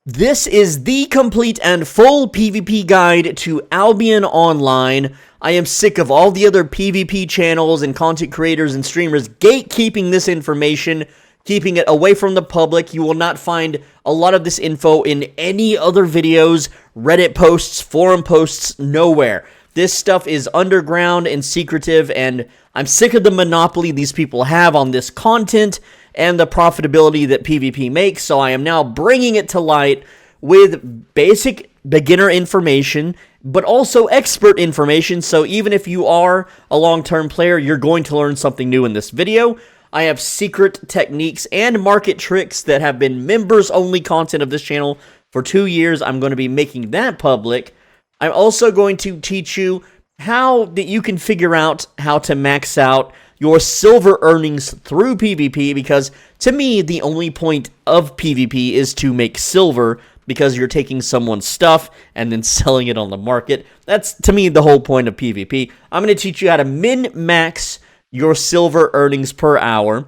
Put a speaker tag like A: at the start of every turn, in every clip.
A: This is the complete and full PvP guide to Albion Online. I am sick of all the other PvP channels and content creators and streamers gatekeeping this information, keeping it away from the public. You will not find a lot of this info in any other videos, Reddit posts, forum posts, nowhere. This stuff is underground and secretive, and I'm sick of the monopoly these people have on this content and the profitability that PvP makes, so I am now bringing it to light with basic beginner information, but also expert information, so even if you are a long-term player, you're going to learn something new in this video. I have secret techniques and market tricks that have been members-only content of this channel for 2 years. I'm going to be making that public. I'm also going to teach you how that you can figure out how to max out your silver earnings through PvP, because to me, the only point of PvP is to make silver, because you're taking someone's stuff and then selling it on the market. That's, to me, the whole point of PvP. I'm going to teach you how to min-max your silver earnings per hour.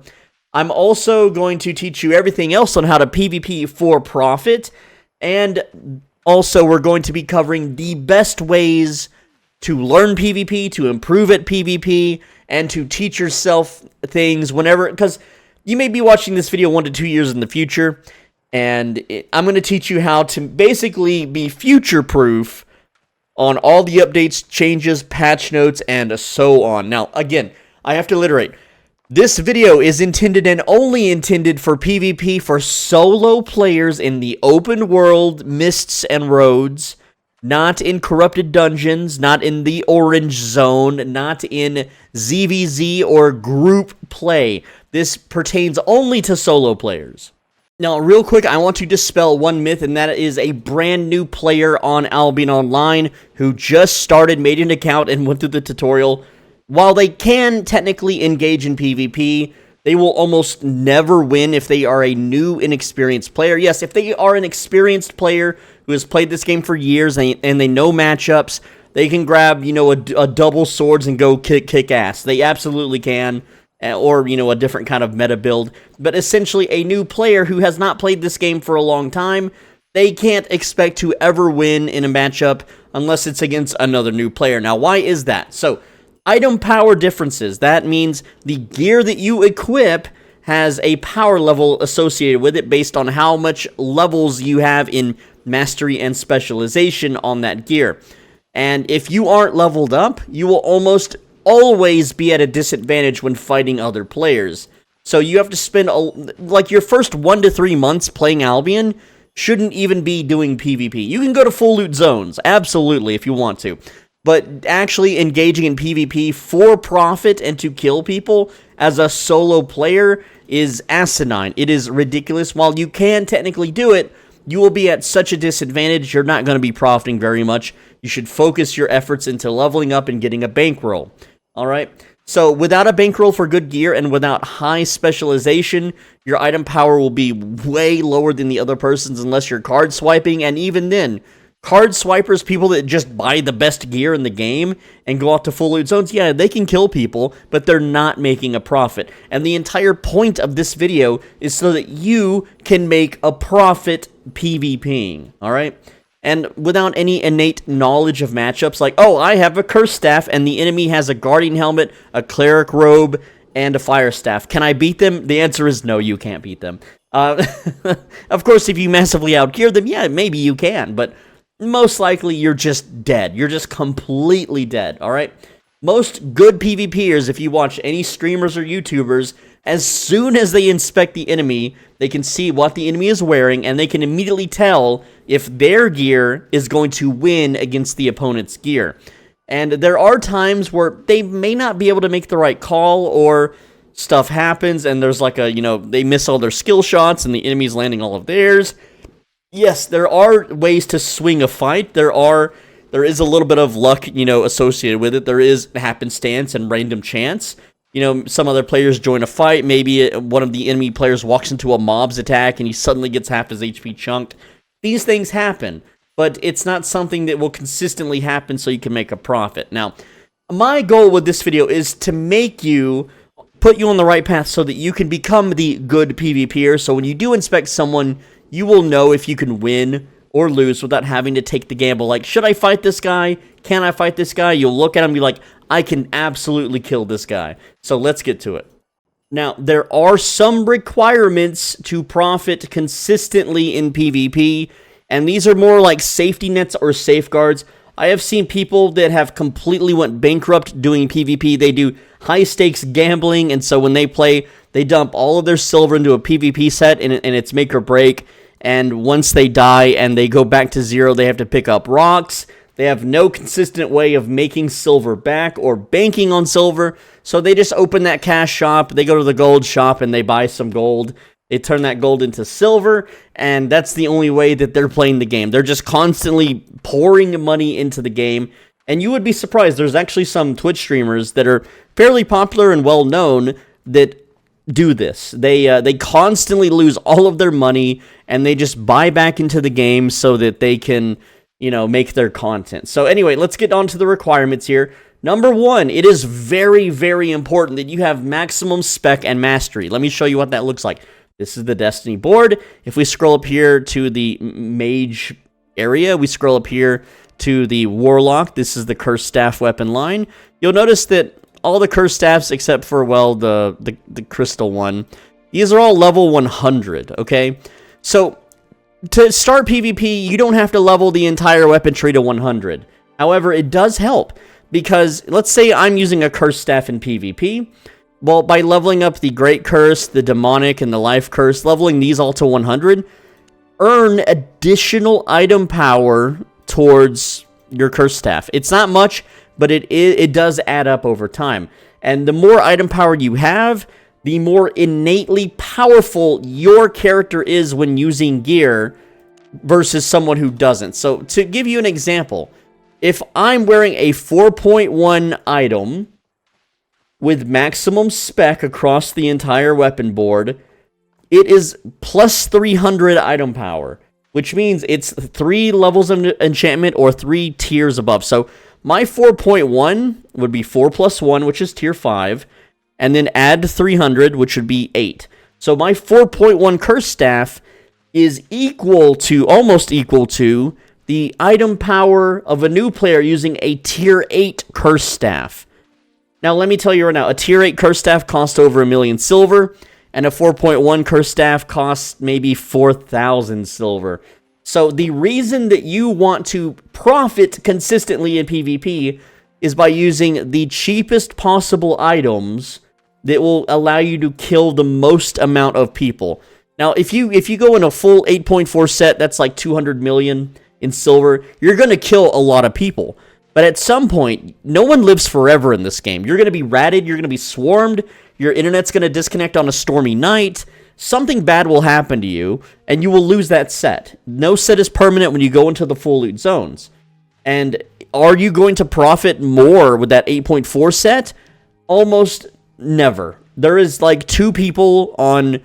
A: I'm also going to teach you everything else on how to PvP for profit, and also we're going to be covering the best ways to learn PvP, to improve at PvP, and to teach yourself things whenever, because you may be watching this video 1 to 2 years in the future, and I'm going to teach you how to basically be future-proof on all the updates, changes, patch notes, and so on. Now, again, I have to iterate. This video is intended and only intended for PvP for solo players in the open world, mists, and roads. Not in corrupted dungeons, not in the orange zone, not in ZVZ or group play. This pertains only to solo players. Now, real quick, I want to dispel one myth, and that is a brand new player on Albion Online who just started, made an account, and went through the tutorial. While they can technically engage in PvP, they will almost never win if they are a new, inexperienced player. Yes, if they are an experienced player who has played this game for years and they know matchups, they can grab, a double swords and go kick ass. They absolutely can, or, a different kind of meta build. But essentially, a new player who has not played this game for a long time, they can't expect to ever win in a matchup unless it's against another new player. Now, why is that? So, item power differences. That means the gear that you equip has a power level associated with it based on how much levels you have in mastery and specialization on that gear. And if you aren't leveled up, you will almost always be at a disadvantage when fighting other players. So you have to spend, your first 1 to 3 months playing Albion shouldn't even be doing PvP. You can go to full loot zones, absolutely, if you want to. But actually engaging in PvP for profit and to kill people as a solo player is asinine. It is ridiculous. While you can technically do it, you will be at such a disadvantage, you're not going to be profiting very much. You should focus your efforts into leveling up and getting a bankroll. Alright? So, without a bankroll for good gear and without high specialization, your item power will be way lower than the other person's unless you're card swiping, and even then, card swipers, people that just buy the best gear in the game and go out to full loot zones, yeah, they can kill people, but they're not making a profit. And the entire point of this video is so that you can make a profit PvPing, alright? And without any innate knowledge of matchups, like, oh, I have a curse staff and the enemy has a guardian helmet, a cleric robe, and a fire staff. Can I beat them? The answer is no, you can't beat them. Of course, if you massively outgear them, yeah, maybe you can, but most likely you're just dead. You're just completely dead, alright? Most good PvPers, if you watch any streamers or YouTubers, as soon as they inspect the enemy, they can see what the enemy is wearing, and they can immediately tell if their gear is going to win against the opponent's gear. And there are times where they may not be able to make the right call, or stuff happens, and there's like they miss all their skill shots, and the enemy's landing all of theirs. Yes, there are ways to swing a fight. There is a little bit of luck, associated with it. There is happenstance and random chance. Some other players join a fight. Maybe one of the enemy players walks into a mob's attack and he suddenly gets half his HP chunked. These things happen, but it's not something that will consistently happen so you can make a profit. Now, my goal with this video is to put you on the right path so that you can become the good PvPer. So when you do inspect someone, you will know if you can win or lose without having to take the gamble. Like, should I fight this guy? Can I fight this guy? You'll look at him and be like, I can absolutely kill this guy. So let's get to it. Now, there are some requirements to profit consistently in PvP, and these are more like safety nets or safeguards. I have seen people that have completely went bankrupt doing PvP. They do high-stakes gambling, and so when they play, they dump all of their silver into a PvP set, and it's make or break. And once they die and they go back to zero, they have to pick up rocks. They have no consistent way of making silver back or banking on silver, so they just open that cash shop, they go to the gold shop, and they buy some gold. They turn that gold into silver, and that's the only way that they're playing the game. They're just constantly pouring money into the game, and you would be surprised. There's actually some Twitch streamers that are fairly popular and well-known that do this. They constantly lose all of their money, and they just buy back into the game so that they can, you know, make their content. So anyway, let's get on to the requirements here. Number one, it is very, very important that you have maximum spec and mastery. Let me show you what that looks like. This is the Destiny board. If we scroll up here to the mage area, we scroll up here to the warlock. This is the cursed staff weapon line. You'll notice that all the cursed staffs except for, well, the crystal one, these are all level 100, okay? So to start PvP, you don't have to level the entire weapon tree to 100. However, it does help, because let's say I'm using a cursed staff in PvP. Well, by leveling up the Great Curse, the Demonic, and the Life Curse, leveling these all to 100, earn additional item power towards your cursed staff. It's not much, but it does add up over time. And the more item power you have, the more innately powerful your character is when using gear versus someone who doesn't. So to give you an example, if I'm wearing a 4.1 item with maximum spec across the entire weapon board, it is plus 300 item power, which means it's 3 levels of enchantment or 3 tiers above. So my 4.1 would be 4 plus 1, which is tier 5, and then add 300, which would be 8. So my 4.1 curse staff is equal to, almost equal to, the item power of a new player using a tier 8 curse staff. Now, let me tell you right now, a tier 8 curse staff costs over 1,000,000 silver, and a 4.1 curse staff costs maybe 4,000 silver. So the reason that you want to profit consistently in PvP is by using the cheapest possible items that will allow you to kill the most amount of people. Now, if you go in a full 8.4 set, that's like 200 million in silver, you're going to kill a lot of people. But at some point, no one lives forever in this game. You're going to be ratted, you're going to be swarmed, your internet's going to disconnect on a stormy night, something bad will happen to you, and you will lose that set. No set is permanent when you go into the full loot zones. And are you going to profit more with that 8.4 set? Almost never. There is like 2 people on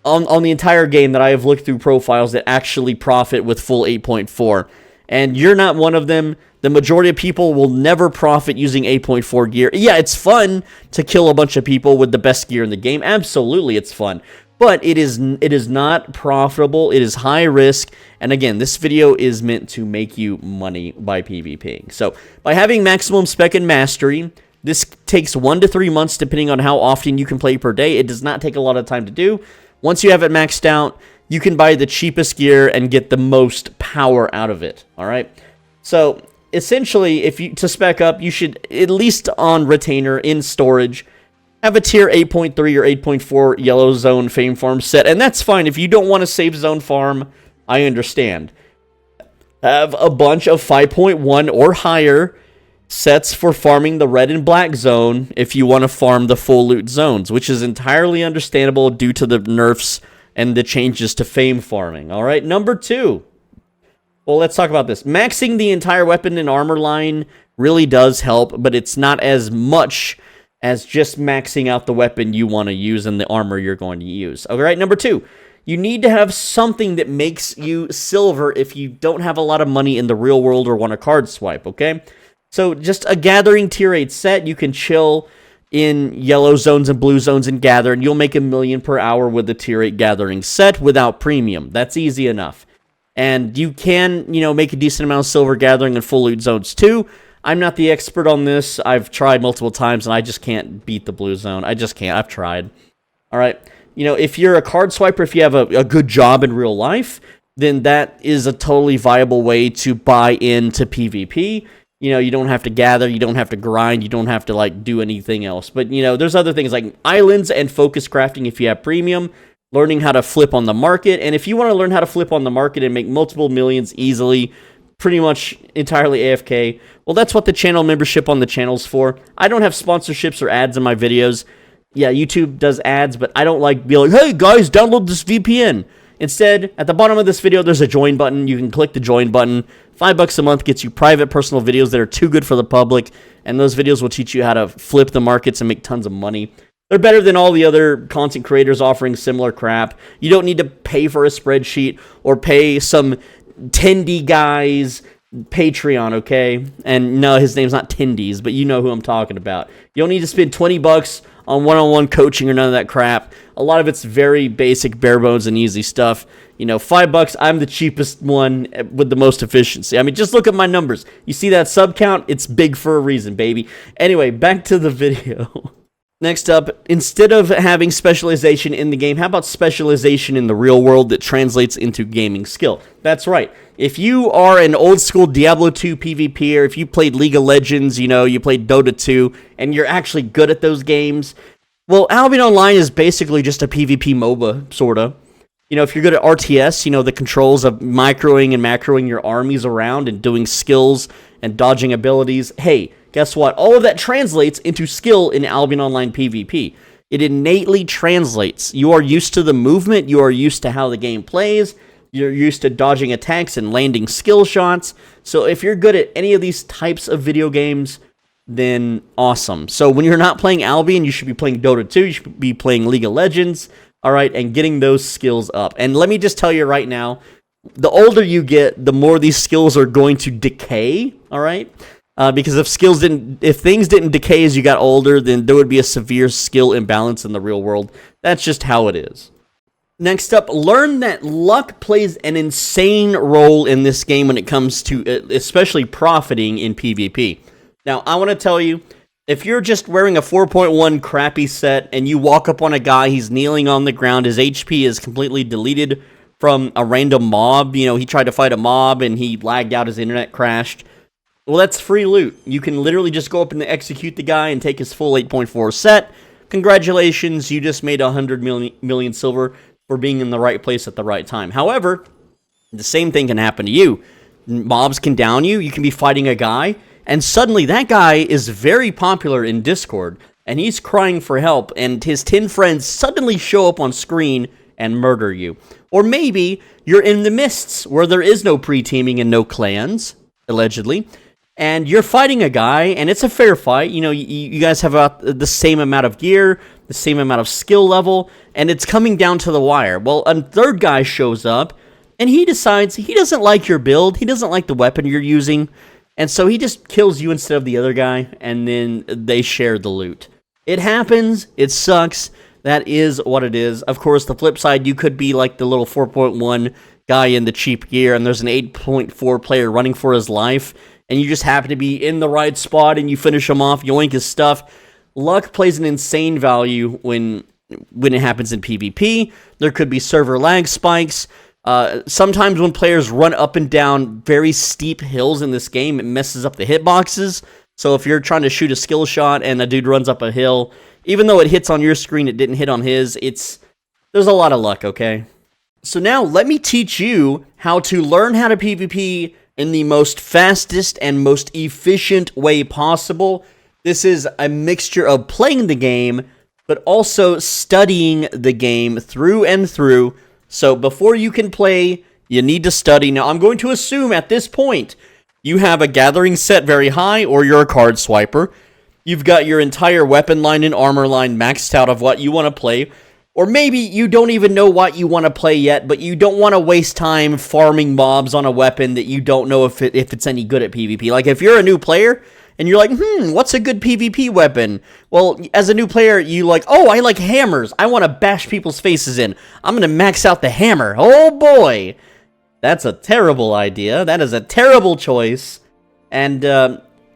A: the entire game that I have looked through profiles that actually profit with full 8.4. And you're not one of them. The majority of people will never profit using 8.4 gear. Yeah, it's fun to kill a bunch of people with the best gear in the game. Absolutely, it's fun. But it is not profitable. It is high risk. And again, this video is meant to make you money by PvPing. So by having maximum spec and mastery, this takes 1 to 3 months depending on how often you can play per day. It does not take a lot of time to do. Once you have it maxed out, you can buy the cheapest gear and get the most power out of it. All right. So essentially, to spec up, you should, at least on retainer in storage, have a tier 8.3 or 8.4 yellow zone fame farm set. And that's fine. If you don't want to save zone farm, I understand. Have a bunch of 5.1 or higher sets for farming the red and black zone if you want to farm the full loot zones, which is entirely understandable due to the nerfs and the changes to fame farming. All right, number 2. Well, let's talk about this. Maxing the entire weapon and armor line really does help, but it's not as much as just maxing out the weapon you want to use and the armor you're going to use. All right, number 2. You need to have something that makes you silver if you don't have a lot of money in the real world or want a card swipe, okay? So just a gathering tier 8 set, you can chill in yellow zones and blue zones and gather, and you'll make $1 million per hour with the tier 8 gathering set without premium. That's easy enough. And you can, make a decent amount of silver gathering in full loot zones too. I'm not the expert on this. I've tried multiple times, and I just can't beat the blue zone. I just can't. I've tried. All right. If you're a card swiper, if you have a good job in real life, then that is a totally viable way to buy into PvP. You don't have to gather, you don't have to grind, you don't have to, do anything else. But, there's other things like islands and focus crafting if you have premium, learning how to flip on the market. And if you want to learn how to flip on the market and make multiple millions easily, pretty much entirely AFK, well, that's what the channel membership on the channel's for. I don't have sponsorships or ads in my videos. Yeah, YouTube does ads, but I don't be like, hey, guys, download this VPN. Instead, at the bottom of this video, there's a join button. You can click the join button. $5 a month gets you private personal videos that are too good for the public, and those videos will teach you how to flip the markets and make tons of money. They're better than all the other content creators offering similar crap. You don't need to pay for a spreadsheet or pay some Tendy guy's Patreon, okay? And no, his name's not Tendies, but you know who I'm talking about. You don't need to spend $20 on one-on-one coaching or none of that crap. A lot of it's very basic, bare bones, and easy stuff. $5, I'm the cheapest one with the most efficiency. I mean, just look at my numbers. You see that sub count? It's big for a reason, baby. Anyway, back to the video. Next up, instead of having specialization in the game, how about specialization in the real world that translates into gaming skill? That's right. If you are an old school Diablo 2 PvPer, if you played League of Legends, you played Dota 2, and you're actually good at those games, well, Albion Online is basically just a PvP MOBA, sorta. If you're good at RTS, the controls of microing and macroing your armies around and doing skills and dodging abilities, hey, guess what? All of that translates into skill in Albion Online PvP. It innately translates. You are used to the movement. You are used to how the game plays. You're used to dodging attacks and landing skill shots. So if you're good at any of these types of video games, then awesome. So when you're not playing Albion, you should be playing Dota 2. You should be playing League of Legends. All right, and getting those skills up. And let me just tell you right now, the older you get, the more these skills are going to decay. All right. Because if things didn't decay as you got older, then there would be a severe skill imbalance in the real world. That's just how it is. Next up, learn that luck plays an insane role in this game when it comes to especially profiting in PvP. Now, I want to tell you, if you're just wearing a 4.1 crappy set and you walk up on a guy, he's kneeling on the ground, his HP is completely deleted from a random mob, he tried to fight a mob and he lagged out, his internet crashed. Well, that's free loot. You can literally just go up and execute the guy and take his full 8.4 set. Congratulations, you just made 100 million silver for being in the right place at the right time. However, the same thing can happen to you. Mobs can down you. You can be fighting a guy, and suddenly that guy is very popular in Discord, and he's crying for help, and his 10 friends suddenly show up on screen and murder you. Or maybe you're in the mists, where there is no pre-teaming and no clans, allegedly, and you're fighting a guy, and it's a fair fight. You guys have about the same amount of gear, the same amount of skill level, and it's coming down to the wire. Well, a third guy shows up, and he decides he doesn't like your build, he doesn't like the weapon you're using, and so he just kills you instead of the other guy, and then they share the loot. It happens, it sucks, that is what it is. Of course, the flip side, you could be like the little 4.1 guy in the cheap gear, and there's an 8.4 player running for his life, and you just happen to be in the right spot, and you finish him off, yoink his stuff. Luck plays an insane value when it happens in PvP. There could be server lag spikes. Sometimes when players run up and down very steep hills in this game, it messes up the hitboxes. So if you're trying to shoot a skill shot and a dude runs up a hill, even though it hits on your screen, it didn't hit on his. There's a lot of luck, okay? So now let me teach you how to learn how to PvP in the most fastest and most efficient way possible. This is a mixture of playing the game, but also studying the game through and through. So before you can play, you need to study. Now, I'm going to assume at this point, you have a gathering set very high, or you're a card swiper. You've got your entire weapon line and armor line maxed out of what you want to play. Or maybe you don't even know what you want to play yet, but you don't want to waste time farming mobs on a weapon that you don't know if it's any good at PvP. Like, if you're a new player and you're like, what's a good PvP weapon? Well, as a new player, you like, oh, I like hammers. I want to bash people's faces in. I'm going to max out the hammer. Oh, boy. That's a terrible idea. That is a terrible choice. And,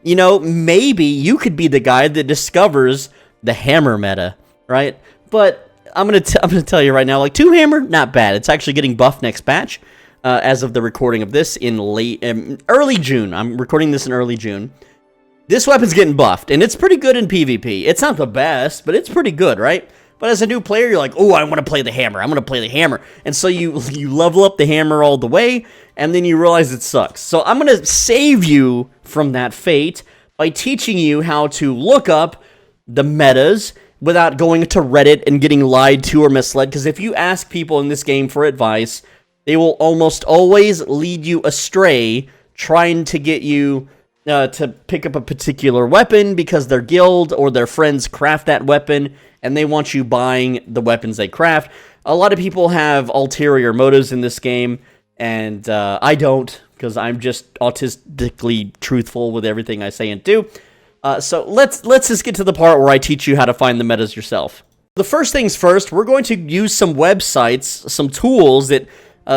A: you know, maybe you could be the guy that discovers the hammer meta, right? But I'm gonna tell you right now, like, 2 hammer, not bad. It's actually getting buffed next patch, as of the recording of this in early June. I'm recording this in early June. This weapon's getting buffed, and it's pretty good in PvP. It's not the best, but it's pretty good, right? But as a new player, you're like, oh, I want to play the hammer. I'm going to play the hammer. And so you level up the hammer all the way, and then you realize it sucks. So I'm going to save you from that fate by teaching you how to look up the metas without going to Reddit and getting lied to or misled. Because if you ask people in this game for advice, they will almost always lead you astray, trying to get you to pick up a particular weapon because their guild or their friends craft that weapon, and they want you buying the weapons they craft. A lot of people have ulterior motives in this game, and I don't, because I'm just autistically truthful with everything I say and do. So let's just get to the part where I teach you how to find the metas yourself. The first things first, we're going to use some websites, some tools that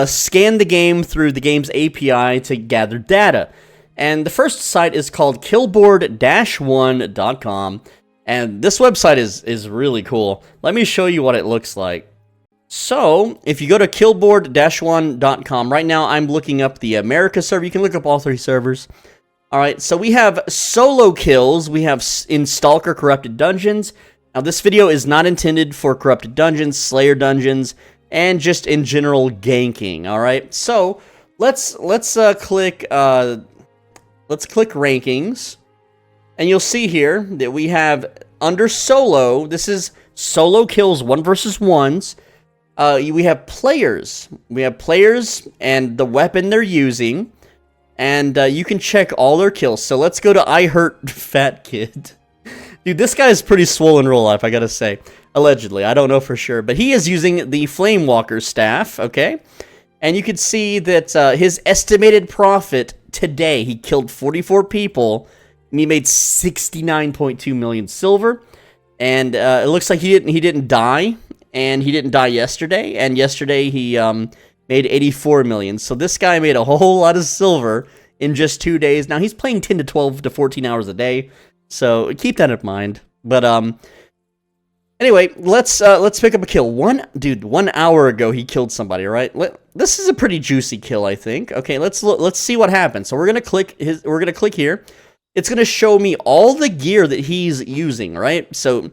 A: scan the game through the game's API to gather data. And the first site is called killboard-1.com, and this website is really cool. Let me show you what it looks like. So, if you go to killboard-1.com, right now I'm looking up the America server. You can look up all 3 servers. Alright, so we have solo kills, we have in Stalker Corrupted Dungeons. Now, this video is not intended for Corrupted Dungeons, Slayer Dungeons, and just in general ganking, alright? So, let's click rankings, and you'll see here that we have under solo, this is solo kills 1 versus 1s. We have players. We have players and the weapon they're using, and you can check all their kills. So let's go to I Hurt Fat Kid. Dude, this guy is pretty swole in real life, I gotta say. Allegedly, I don't know for sure, but he is using the Flamewalker staff, okay? And you can see that his estimated profit today, he killed 44 people, and he made 69.2 million silver. And it looks like he didn't die, and he didn't die yesterday. And yesterday he made 84 million. So this guy made a whole lot of silver in just 2 days. Now he's playing 10 to 12 to 14 hours a day, so keep that in mind. But anyway, let's pick up a kill. 1 hour ago he killed somebody, right? This is a pretty juicy kill, I think. Okay, let's see what happens. So we're gonna click here. It's gonna show me all the gear that he's using, right? So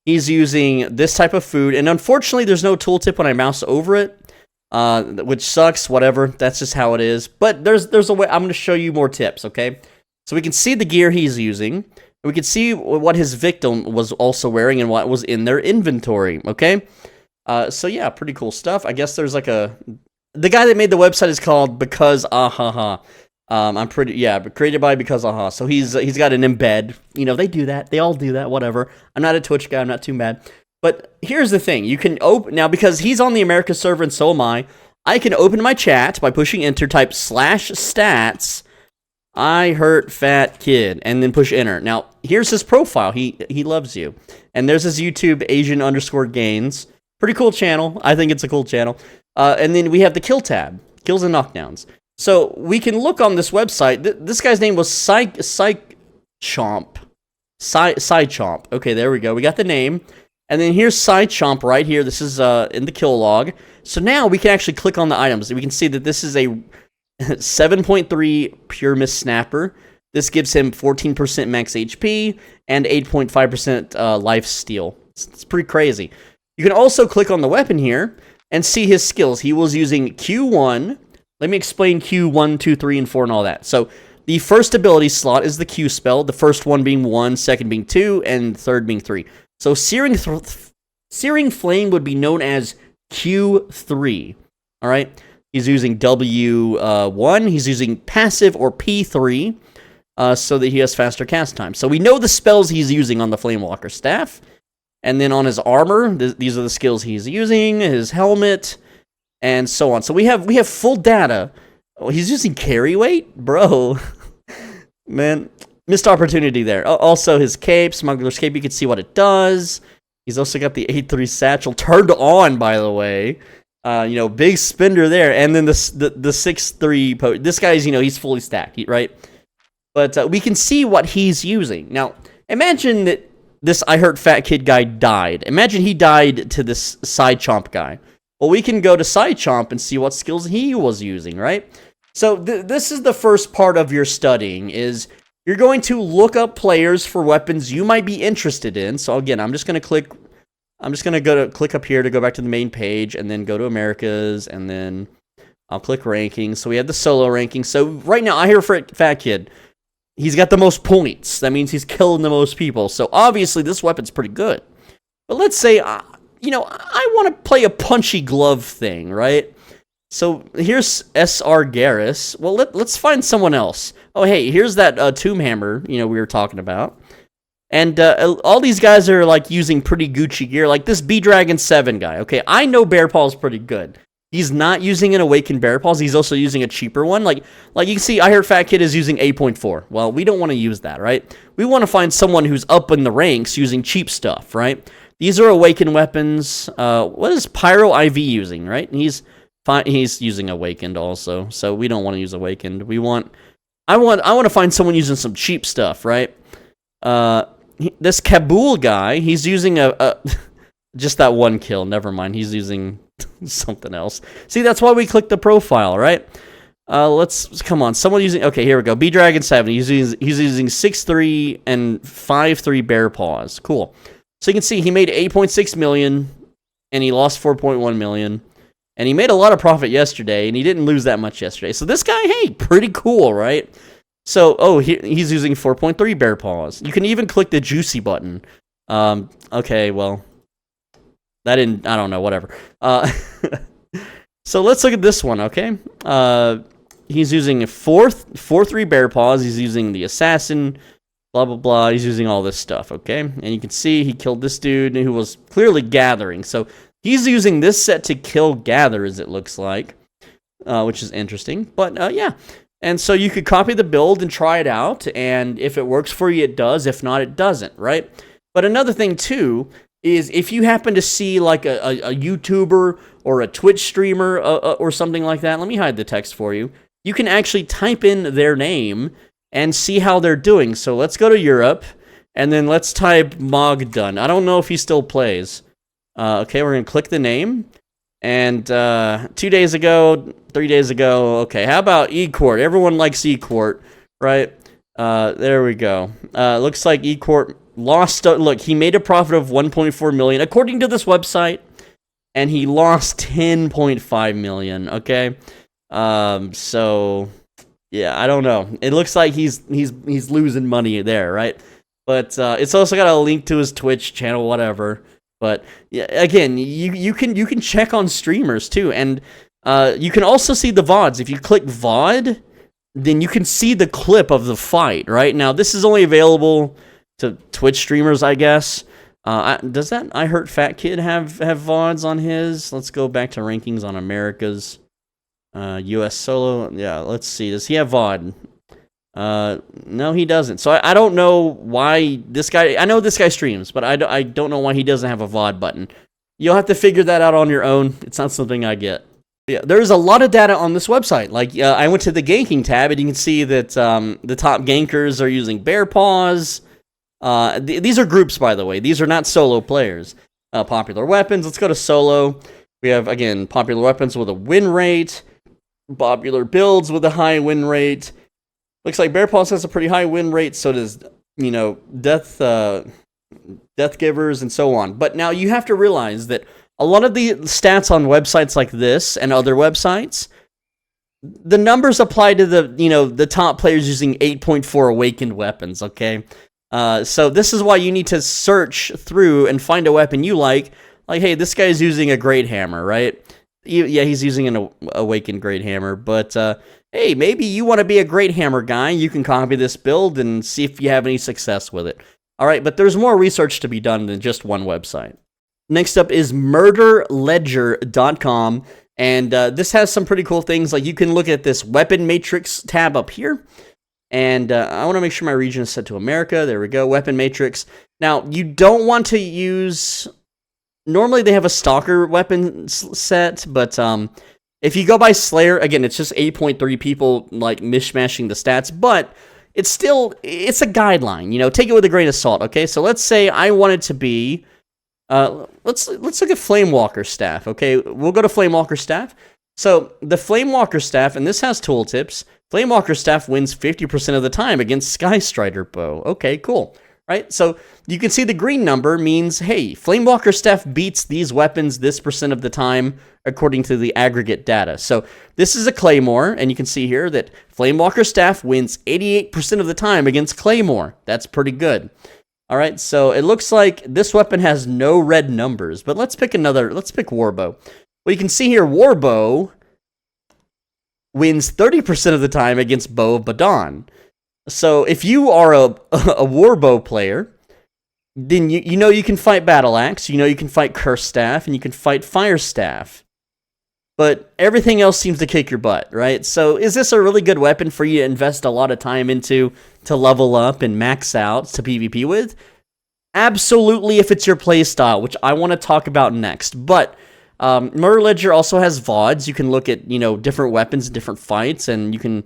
A: he's using this type of food, and unfortunately, there's no tooltip when I mouse over it, which sucks. Whatever, that's just how it is. But there's a way. I'm gonna show you more tips, okay? So we can see the gear he's using. We can see what his victim was also wearing and what was in their inventory, okay? So yeah, pretty cool stuff. I guess there's like the guy that made the website is called Because Ahaha. Created by Because Aha. So he's got an embed. You know, they do that. They all do that. Whatever. I'm not a Twitch guy. I'm not too mad. But here's the thing. You can open now because he's on the America server and so am I. I can open my chat by pushing enter. Type /stats. I hurt fat kid, and then push enter. Now here's his profile. He loves you, and there's his YouTube Asian_gains. Pretty cool channel. I think it's a cool channel. And then we have the kill tab, kills and knockdowns. So we can look on this website. This guy's name was Chomp. Chomp. Okay, there we go. We got the name. And then here's Chomp right here. This is in the kill log. So now we can actually click on the items. We can see that this is a 7.3 pure miss snapper. This gives him 14% max HP and 8.5% life steal. It's pretty crazy. You can also click on the weapon here and see his skills. He was using Q1. Let me explain Q1, 2, 3, and 4 and all that. So the first ability slot is the Q spell, the first one being 1, second being 2, and third being 3. So Searing Flame would be known as Q3. All right? He's using W1. He's using passive or P3 so that he has faster cast time. So we know the spells he's using on the Flamewalker staff. And then on his armor, these are the skills he's using, his helmet, and so on. So we have full data. Oh, he's using carry weight? Bro. Man, missed opportunity there. Also, his cape, Smuggler's Cape, you can see what it does. He's also got the 8-3 satchel turned on, by the way. You know, big spender there. And then the 6-3, this guy's, you know, he's fully stacked, right? But we can see what he's using. Now, imagine that this I Hurt Fat Kid guy died. Imagine he died to this Side Chomp guy. Well, we can go to Side Chomp and see what skills he was using, right? So this is the first part of your studying, is you're going to look up players for weapons you might be interested in. So again, I'm just going to click up here to go back to the main page, and then go to Americas, and then I'll click rankings. So we have the solo ranking. So right now, I Hurt Fat Kid, he's got the most points. That means he's killing the most people. So obviously, this weapon's pretty good. But let's say, you know, I want to play a punchy glove thing, right? So here's SR Garrus. Well, let's find someone else. Oh, hey, here's that Tomb Hammer, you know, we were talking about. And all these guys are, like, using pretty Gucci gear. Like this B-Dragon 7 guy. Okay, I know Bear Paw's pretty good. He's not using an Awakened Bear Paws. He's also using a cheaper one. Like you can see, I Heard Fat Kid is using 8.4. Well, we don't want to use that, right? We want to find someone who's up in the ranks using cheap stuff, right? These are Awakened weapons. What is Pyro IV using, right? He's using Awakened also, so we don't want to use Awakened. I want to find someone using some cheap stuff, right? This Kabul guy, he's using a just that one kill. Never mind, he's using something else. See, that's why we clicked the profile, right? Come on, someone using. Okay, here we go. B-Dragon 7. He's using 6-3 and 5-3 Bear Paws. Cool. So you can see he made 8.6 million, and he lost 4.1 million, and he made a lot of profit yesterday, and he didn't lose that much yesterday. So this guy, hey, pretty cool, right? So, he's using 4.3 Bear Paws. You can even click the Juicy button. Okay, well, that didn't, I don't know, whatever. So let's look at this one, okay? He's using 4-3 Bear Paws. He's using the Assassin, blah, blah, blah. He's using all this stuff, okay? And you can see he killed this dude who was clearly gathering. So he's using this set to kill gatherers, it looks like, which is interesting. But, yeah. And so you could copy the build and try it out, and if it works for you, it does. If not, it doesn't, right? But another thing, too, is if you happen to see, like, a YouTuber or a Twitch streamer or something like that, let me hide the text for you. You can actually type in their name and see how they're doing. So let's go to Europe, and then let's type Mogdun. I don't know if he still plays. Okay, we're going to click the name. And 2 days ago, 3 days ago, okay, how about eCourt? Everyone likes eCourt, right? There we go. Looks like eCourt lost, look, he made a profit of 1.4 million, according to this website, and he lost 10.5 million, okay? So, yeah, I don't know. It looks like he's losing money there, right? But it's also got a link to his Twitch channel, whatever. But yeah, again, you can check on streamers too, and you can also see the VODs. If you click VOD, then you can see the clip of the fight. Right now, this is only available to Twitch streamers, I guess. Does that I Hurt Fat Kid have VODs on his? Let's go back to rankings on America's U.S. solo. Yeah, let's see. Does he have VOD? No, he doesn't. So I don't know why this guy. I know this guy streams, but I don't know why he doesn't have a VOD button. You'll have to figure that out on your own. It's not something I get. Yeah, there's a lot of data on this website. Like I went to the ganking tab, and you can see that the top gankers are using Bear Paws. These are groups, by the way. These are not solo players. Popular weapons. Let's go to solo. We have, again, popular weapons with a win rate. Popular builds with a high win rate. Looks like Bear Paws has a pretty high win rate. So does, you know, Death Givers and so on. But now you have to realize that a lot of the stats on websites like this and other websites, the numbers apply to the top players using 8.4 awakened weapons, okay? So this is why you need to search through and find a weapon you like. Like, hey, this guy's using a great hammer, right? Yeah, he's using an awakened great hammer, but hey, maybe you want to be a great hammer guy. You can copy this build and see if you have any success with it. All right, but there's more research to be done than just one website. Next up is murderledger.com, and this has some pretty cool things. Like, you can look at this weapon matrix tab up here, And I want to make sure my region is set to America. There we go. Weapon matrix. Now, you don't want to use... Normally, they have a Stalker weapon set, but if you go by Slayer, again, it's just 8.3 people, like, mishmashing the stats, but it's a guideline, you know, take it with a grain of salt, okay? So let's say I want it to be, let's look at Flamewalker Staff, okay? We'll go to Flamewalker Staff. So the Flamewalker Staff, and this has tooltips, Flamewalker Staff wins 50% of the time against Sky Strider Bow. Okay, cool. Right? So you can see the green number means, hey, Flamewalker Staff beats these weapons this % of the time according to the aggregate data. So this is a Claymore, and you can see here that Flamewalker Staff wins 88% of the time against Claymore. That's pretty good. All right, so it looks like this weapon has no red numbers, but let's pick Warbow. Well, you can see here Warbow wins 30% of the time against Bow of Badon. So if you are a Warbow player, then you know you can fight Battle Axe, you know you can fight Curse Staff, and you can fight Fire Staff. But everything else seems to kick your butt, right? So is this a really good weapon for you to invest a lot of time into to level up and max out to PvP with? Absolutely, if it's your playstyle, which I want to talk about next. But Murder Ledger also has VODs. You can look at, you know, different weapons in different fights, and you can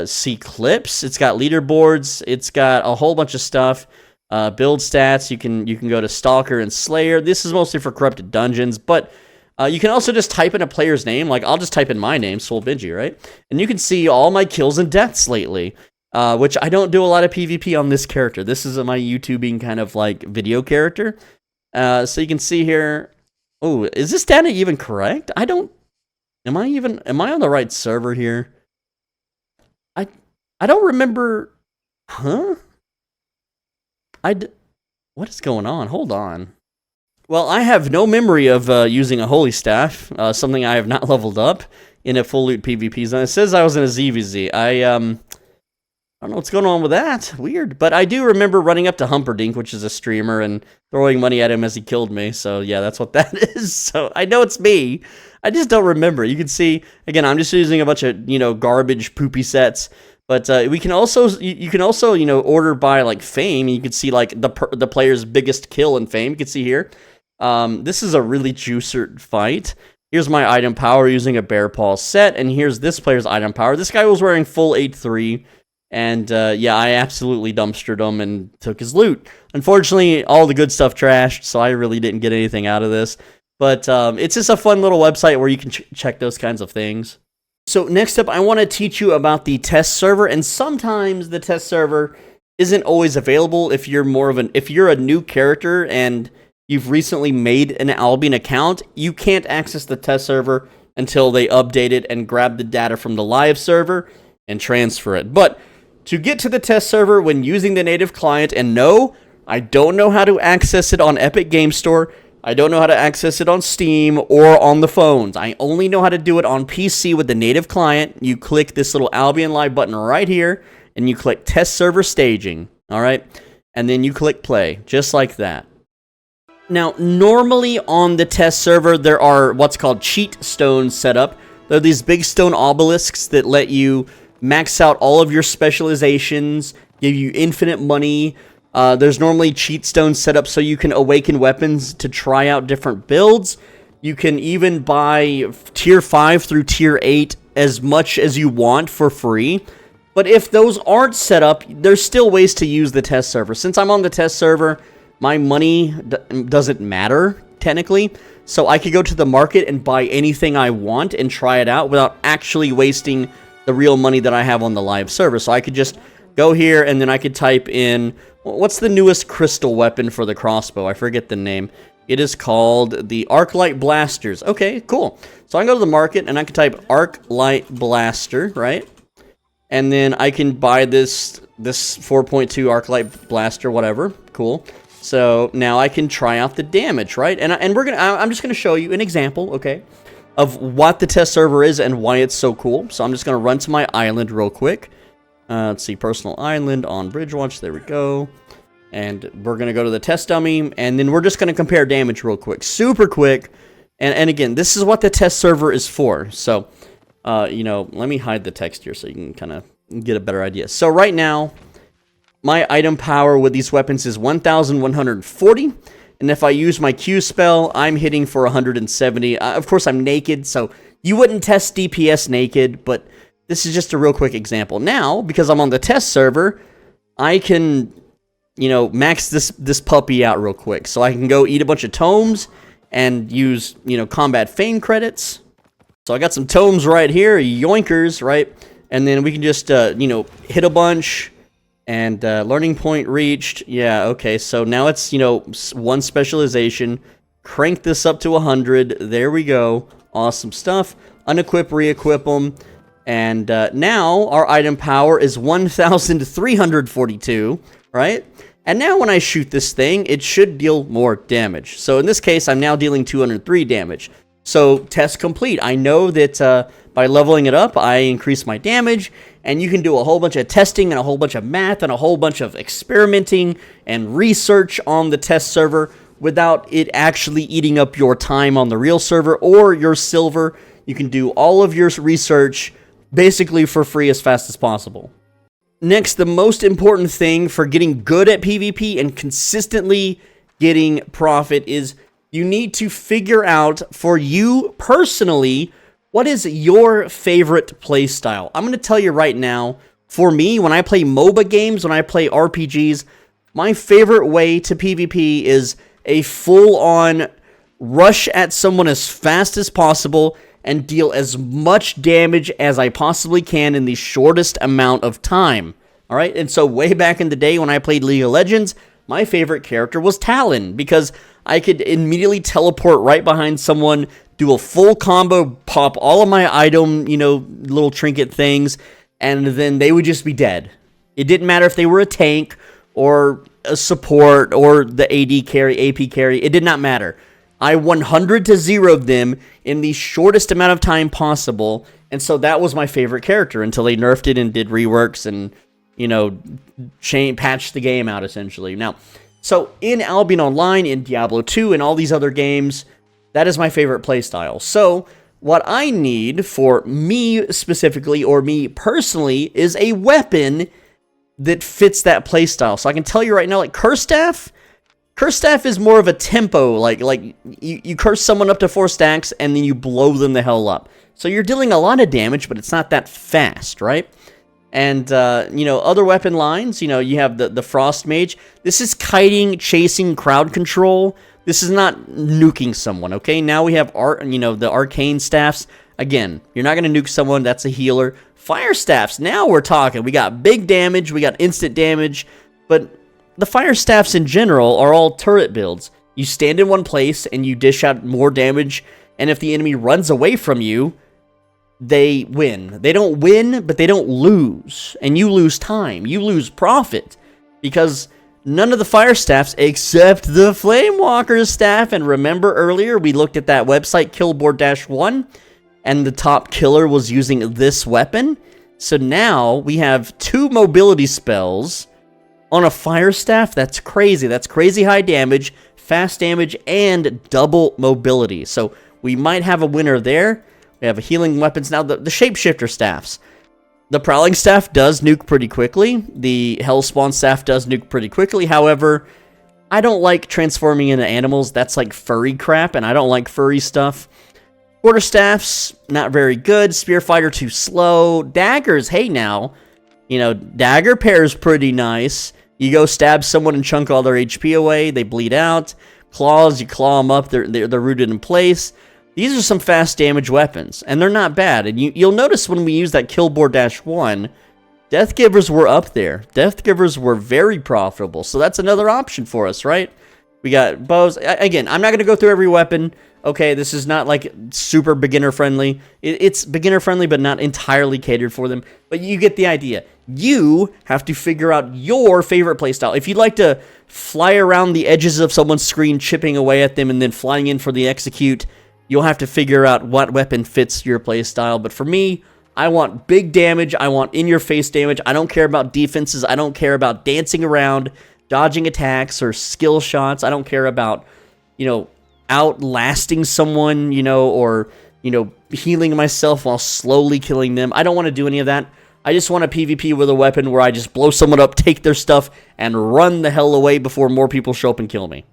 A: see clips. It's got leaderboards. It's got a whole bunch of stuff. Build stats. You can go to Stalker and Slayer. This is mostly for corrupted dungeons, but you can also just type in a player's name. Like, I'll just type in my name, Soul Benji, right? And you can see all my kills and deaths lately, which I don't do a lot of PvP on this character. This is my YouTubing kind of like video character. So you can see here. Oh, is this data even correct? Am I on the right server here? I don't remember. Huh? What is going on? Hold on. Well, I have no memory of using a Holy Staff, something I have not leveled up in a full loot PvP zone. It says I was in a ZVZ. I don't know what's going on with that. Weird. But I do remember running up to Humperdinck, which is a streamer, and throwing money at him as he killed me. So, yeah, that's what that is. So, I know it's me. I just don't remember. You can see, again, I'm just using a bunch of, you know, garbage, poopy sets. But we can also, you can also, you know, order by, like, fame. You can see, like, the player's biggest kill in fame. You can see here. This is a really juicer fight. Here's my item power using a bear paw set. And here's this player's item power. This guy was wearing full 8-3. And, yeah, I absolutely dumpstered him and took his loot. Unfortunately, all the good stuff trashed, so I really didn't get anything out of this. But it's just a fun little website where you can check those kinds of things. So next up, I want to teach you about the test server, and sometimes the test server isn't always available if you're if you're a new character and you've recently made an Albion account. You can't access the test server until they update it and grab the data from the live server and transfer it. But to get to the test server when using the native client, and no, I don't know how to access it on Epic Game Store. I don't know how to access it on Steam or on the phones. I only know how to do it on PC with the native client. You click this little Albion Live button right here, and you click Test Server Staging, all right? And then you click Play, just like that. Now, normally on the test server, there are what's called cheat stones set up. They're these big stone obelisks that let you max out all of your specializations, give you infinite money. There's normally cheat stones set up so you can awaken weapons to try out different builds. You can even buy tier 5 through tier 8 as much as you want for free. But if those aren't set up, there's still ways to use the test server. Since I'm on the test server, my money doesn't matter, technically. So I could go to the market and buy anything I want and try it out without actually wasting the real money that I have on the live server. So I could just go here and then I could type in, what's the newest crystal weapon for the crossbow? I forget the name. It is called the Arclight Blasters. Okay, cool. So I can go to the market and I can type Arclight Blaster, right? And then I can buy this 4.2 Arclight Blaster, whatever. Cool. So now I can try out the damage, right? And I'm just gonna show you an example, okay, of what the test server is and why it's so cool. So I'm just gonna run to my island real quick. Let's see, personal island on Bridgewatch. There we go. And we're going to go to the test dummy, and then we're just going to compare damage real quick. Super quick. And again, this is what the test server is for. So, you know, let me hide the text here so you can kind of get a better idea. So right now, my item power with these weapons is 1,140. And if I use my Q spell, I'm hitting for 170. Of course, I'm naked, so you wouldn't test DPS naked, but this is just a real quick example. Now, because I'm on the test server, I can, you know, max this puppy out real quick. So I can go eat a bunch of tomes and use, you know, combat fame credits. So I got some tomes right here, yoinkers, right? And then we can just, you know, hit a bunch. And learning point reached. Yeah, okay, so now it's, you know, one specialization. Crank this up to 100. There we go. Awesome stuff. Unequip, re-equip them. And now our item power is 1,342, right? And now when I shoot this thing, it should deal more damage. So in this case, I'm now dealing 203 damage. So test complete. I know that by leveling it up, I increase my damage. And you can do a whole bunch of testing and a whole bunch of math and a whole bunch of experimenting and research on the test server without it actually eating up your time on the real server or your silver. You can do all of your research basically for free as fast as possible. Next, the most important thing for getting good at PvP and consistently getting profit is you need to figure out for you personally, what is your favorite playstyle? I'm going to tell you right now, for me, when I play MOBA games, when I play RPGs, my favorite way to PvP is a full-on rush at someone as fast as possible and deal as much damage as I possibly can in the shortest amount of time. All right, and so way back in the day when I played League of Legends, my favorite character was Talon because I could immediately teleport right behind someone, do a full combo, pop all of my item, you know, little trinket things, and then they would just be dead. It didn't matter if they were a tank or a support or the AD carry, AP carry. It did not matter. I 100 to 0'd them in the shortest amount of time possible, and so that was my favorite character until they nerfed it and did reworks and, you know, patched the game out, essentially. Now, so in Albion Online, in Diablo 2, and all these other games, that is my favorite playstyle. So what I need for me specifically, or me personally, is a weapon that fits that playstyle. So I can tell you right now, like Curse Staff is more of a tempo, like you curse someone up to 4 stacks and then you blow them the hell up. So you're dealing a lot of damage, but it's not that fast, right? And, you know, other weapon lines, you know, you have the Frost Mage. This is kiting, chasing, crowd control. This is not nuking someone, okay? Now we have, the Arcane Staffs. Again, you're not going to nuke someone. That's a healer. Fire Staffs, now we're talking. We got big damage. We got instant damage. But the Fire Staffs in general are all turret builds. You stand in one place and you dish out more damage. And if the enemy runs away from you, they win. They don't win, but they don't lose. And you lose time. You lose profit. Because none of the fire staffs except the Flamewalker's staff. And remember earlier, we looked at that website, Killboard-1, and the top killer was using this weapon. So now we have 2 mobility spells on a fire staff. That's crazy. That's crazy high damage, fast damage, and double mobility. So we might have a winner there. We have healing weapons. Now, the shapeshifter staffs. The Prowling Staff does nuke pretty quickly. The Hellspawn Staff does nuke pretty quickly. However, I don't like transforming into animals. That's like furry crap, and I don't like furry stuff. Quarterstaffs, not very good. Spearfighter, too slow. Daggers, hey now. You know, Dagger Pair's pretty nice. You go stab someone and chunk all their HP away. They bleed out. Claws, you claw them up. They're rooted in place. These are some fast damage weapons, and they're not bad. And you'll notice when we use that Killboard-1, Death Givers were up there. Death Givers were very profitable, so that's another option for us, right? We got bows. Again, I'm not going to go through every weapon. Okay, this is not like super beginner-friendly. It's beginner-friendly, but not entirely catered for them. But you get the idea. You have to figure out your favorite playstyle. If you'd like to fly around the edges of someone's screen, chipping away at them, and then flying in for the execute, you'll have to figure out what weapon fits your playstyle. But for me, I want big damage. I want in-your-face damage. I don't care about defenses. I don't care about dancing around, dodging attacks, or skill shots. I don't care about, outlasting someone, or, healing myself while slowly killing them. I don't want to do any of that. I just want a PvP with a weapon where I just blow someone up, take their stuff, and run the hell away before more people show up and kill me.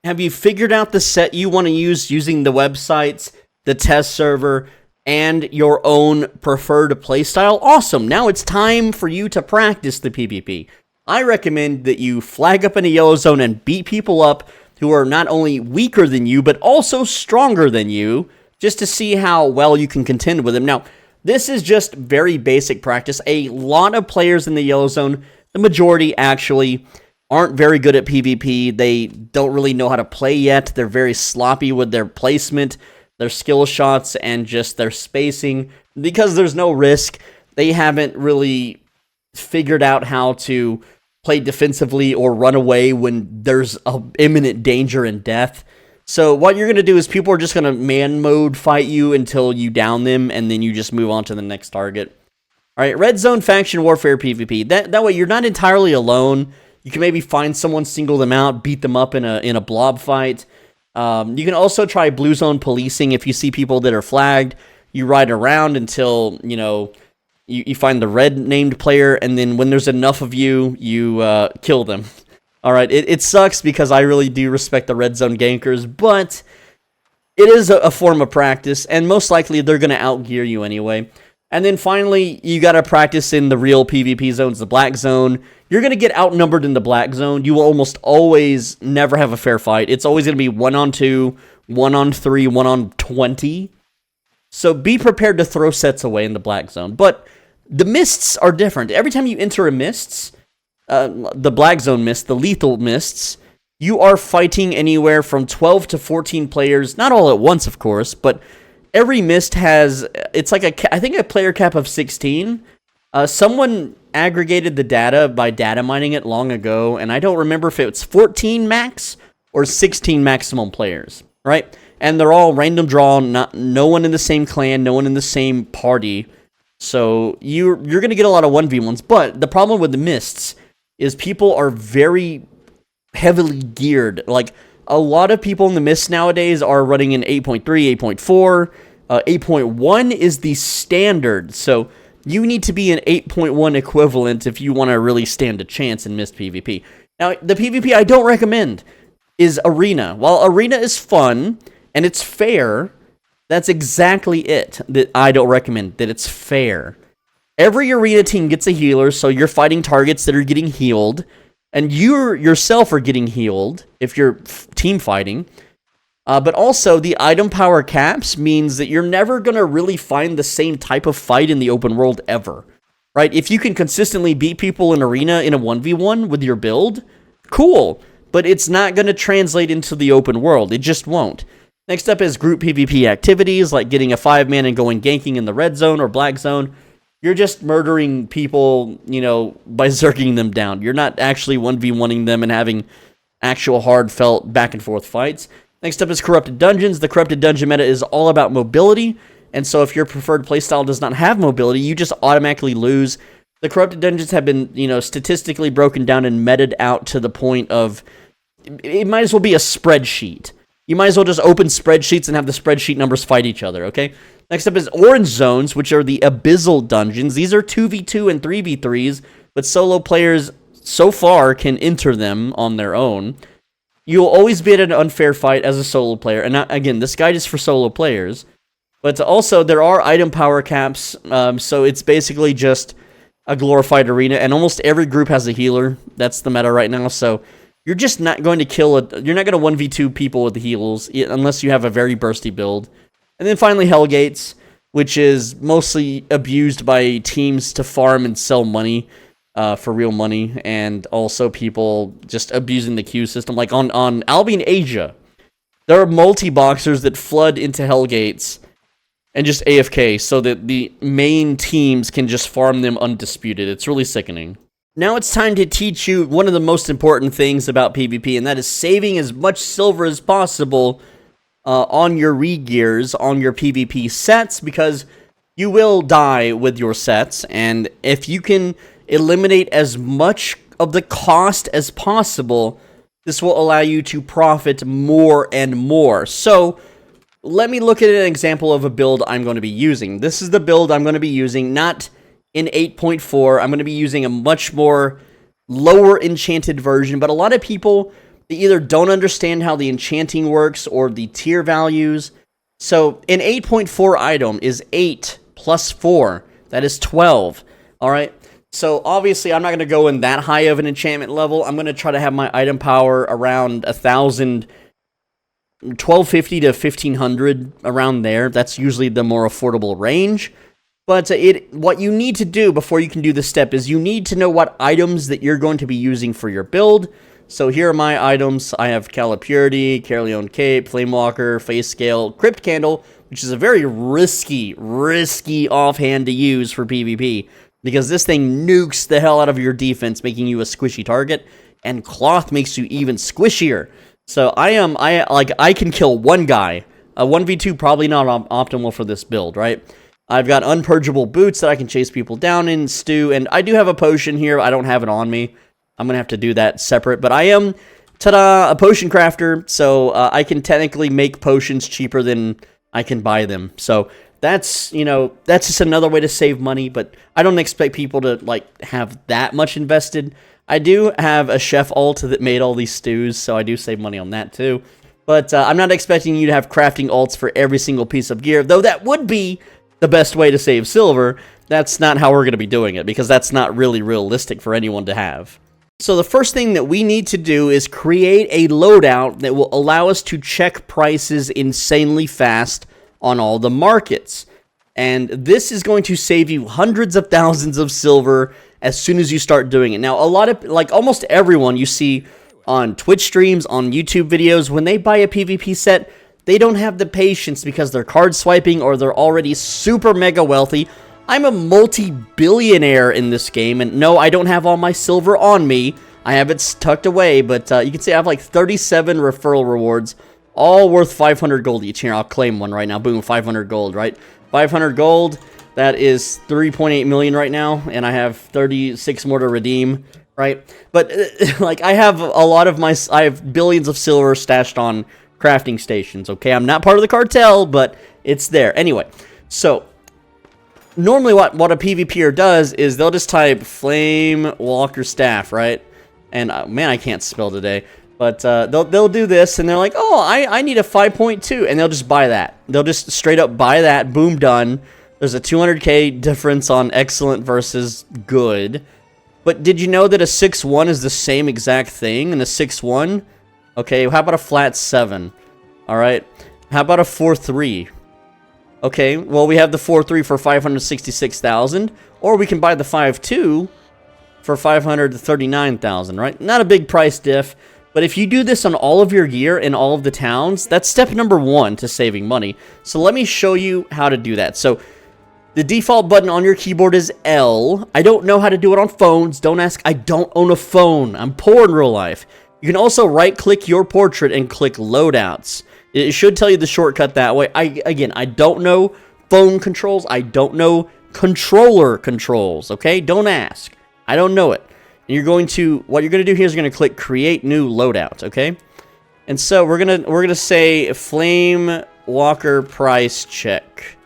A: Have you figured out the set you want to use using the websites, the test server, and your own preferred playstyle? Awesome. Now it's time for you to practice the PvP. I recommend that you flag up in a yellow zone and beat people up who are not only weaker than you, but also stronger than you, just to see how well you can contend with them. Now, this is just very basic practice. A lot of players in the yellow zone, the majority actually, aren't very good at PvP. They don't really know how to play yet. They're very sloppy with their placement, their skill shots, and just their spacing. Because there's no risk, they haven't really figured out how to play defensively or run away when there's an imminent danger and death. So what you're going to do is people are just going to man mode fight you until you down them, and then you just move on to the next target. All right, Red Zone Faction Warfare PvP. That way you're not entirely alone. You can maybe find someone, single them out, beat them up in a blob fight. You can also try Blue Zone Policing. If you see people that are flagged, you ride around until, you know, you find the red named player, and then when there's enough of you, you kill them. All right, it sucks because I really do respect the Red Zone Gankers, but it is a form of practice, and most likely they're going to outgear you anyway. And then finally, you got to practice in the real PvP zones, the Black Zone. You're going to get outnumbered in the Black Zone. You will almost always never have a fair fight. It's always going to be 1-on-2, 1-on-3, 1-on-20. So be prepared to throw sets away in the Black Zone. But the mists are different. Every time you enter a mists, the Black Zone mist, the lethal mists, you are fighting anywhere from 12 to 14 players, not all at once, of course, but every mist has, it's like I think a player cap of 16. Someone aggregated the data by data mining it long ago, and I don't remember if it's 14 max or 16 maximum players, right? And they're all random draw, no one in the same clan, no one in the same party. So you're going to get a lot of 1v1s, but the problem with the mists is people are very heavily geared. Like, a lot of people in the mist nowadays are running in 8.3, 8.4. 8.1 is the standard, so you need to be an 8.1 equivalent if you want to really stand a chance in mist PvP. Now, the PvP I don't recommend is Arena. While Arena is fun and it's fair, that's exactly it that I don't recommend, that it's fair. Every Arena team gets a healer, so you're fighting targets that are getting healed, and you yourself are getting healed if you're team fighting. But also, the item power caps means that you're never going to really find the same type of fight in the open world ever. Right? If you can consistently beat people in Arena in a 1v1 with your build, cool. But it's not going to translate into the open world. It just won't. Next up is group PvP activities, like getting a 5-man and going ganking in the red zone or black zone. You're just murdering people, you know, by zerking them down. You're not actually 1v1ing them and having actual hard-felt back-and-forth fights. Next up is Corrupted Dungeons. The Corrupted Dungeon meta is all about mobility, and so if your preferred playstyle does not have mobility, you just automatically lose. The Corrupted Dungeons have been, you know, statistically broken down and meted out to the point of it might as well be a spreadsheet. You might as well just open spreadsheets and have the spreadsheet numbers fight each other, okay? Next up is Orange Zones, which are the Abyssal Dungeons. These are 2v2 and 3v3s, but solo players so far can enter them on their own. You'll always be at an unfair fight as a solo player. And again, this guide is for solo players. But also, there are item power caps, so it's basically just a glorified arena. And almost every group has a healer. That's the meta right now, so you're just not going to you're not going to 1v2 people with the heals, unless you have a very bursty build. And then finally, Hellgates, which is mostly abused by teams to farm and sell money. For real money, and also people just abusing the queue system. Like on Albion Asia, there are multi-boxers that flood into Hellgates and just AFK so that the main teams can just farm them undisputed. It's really sickening. Now it's time to teach you one of the most important things about PvP, and that is saving as much silver as possible on your re-gears, on your PvP sets, because you will die with your sets, and if you can eliminate as much of the cost as possible, this will allow you to profit more and more. So, let me look at an example of a build I'm going to be using. This is the build I'm going to be using, not in 8.4. I'm going to be using a much more lower enchanted version, but a lot of people, they either don't understand how the enchanting works or the tier values. So an 8.4 item is 8 plus 4. That is 12. All right. So obviously I'm not going to go in that high of an enchantment level. I'm going to try to have my item power around 1,000, 1250 to 1500, around there. That's usually the more affordable range. But what you need to do before you can do this step is you need to know what items that you're going to be using for your build. So here are my items. I have Calipurity, Carleon Cape, Flamewalker, Face Scale, Crypt Candle, which is a very risky offhand to use for PvP, because this thing nukes the hell out of your defense, making you a squishy target, and Cloth makes you even squishier. So I can kill one guy. A 1v2 probably not optimal for this build, right? I've got Unpurgeable Boots that I can chase people down in, stew, and I do have a potion here. I don't have it on me. I'm going to have to do that separate, but I am, ta-da, a potion crafter, so I can technically make potions cheaper than I can buy them. So that's, that's just another way to save money, but I don't expect people to, have that much invested. I do have a chef alt that made all these stews, so I do save money on that too. But I'm not expecting you to have crafting alts for every single piece of gear, though that would be the best way to save silver. That's not how we're going to be doing it, because that's not really realistic for anyone to have. So the first thing that we need to do is create a loadout that will allow us to check prices insanely fast on all the markets. And this is going to save you hundreds of thousands of silver as soon as you start doing it. Now, a lot of, almost everyone you see on Twitch streams, on YouTube videos, when they buy a PvP set, they don't have the patience because they're card swiping or they're already super mega wealthy. I'm a multi-billionaire in this game, and no, I don't have all my silver on me. I have it tucked away, but you can see I have 37 referral rewards, all worth 500 gold each. Here, I'll claim one right now. Boom, 500 gold, right? 500 gold, that is 3.8 million right now, and I have 36 more to redeem, right? But, I have a lot of I have billions of silver stashed on crafting stations, okay? I'm not part of the cartel, but it's there. Anyway, so normally what a PvPer does is they'll just type Flame Walker Staff, right? And man, I can't spell today. But they'll do this, and they're like, oh, I need a 5.2, and they'll just buy that. They'll just straight up buy that, boom, done. There's a 200k difference on excellent versus good. But did you know that a 6.1 is the same exact thing, and a 6.1? Okay, how about a flat 7? Alright, how about a 4.3? Okay, well, we have the 4.3 for 566,000, or we can buy the 5.2 for 539,000, right? Not a big price diff, but if you do this on all of your gear in all of the towns, that's step number 1 to saving money. So let me show you how to do that. So the default button on your keyboard is L. I don't know how to do it on phones. Don't ask. I don't own a phone. I'm poor in real life. You can also right-click your portrait and click loadouts. It should tell you the shortcut that way. Again, I don't know phone controls. I don't know controller controls, okay? Don't ask. I don't know it. And what you're gonna do here is you're gonna click create new loadout, okay? And so we're gonna say Flame Walker price check.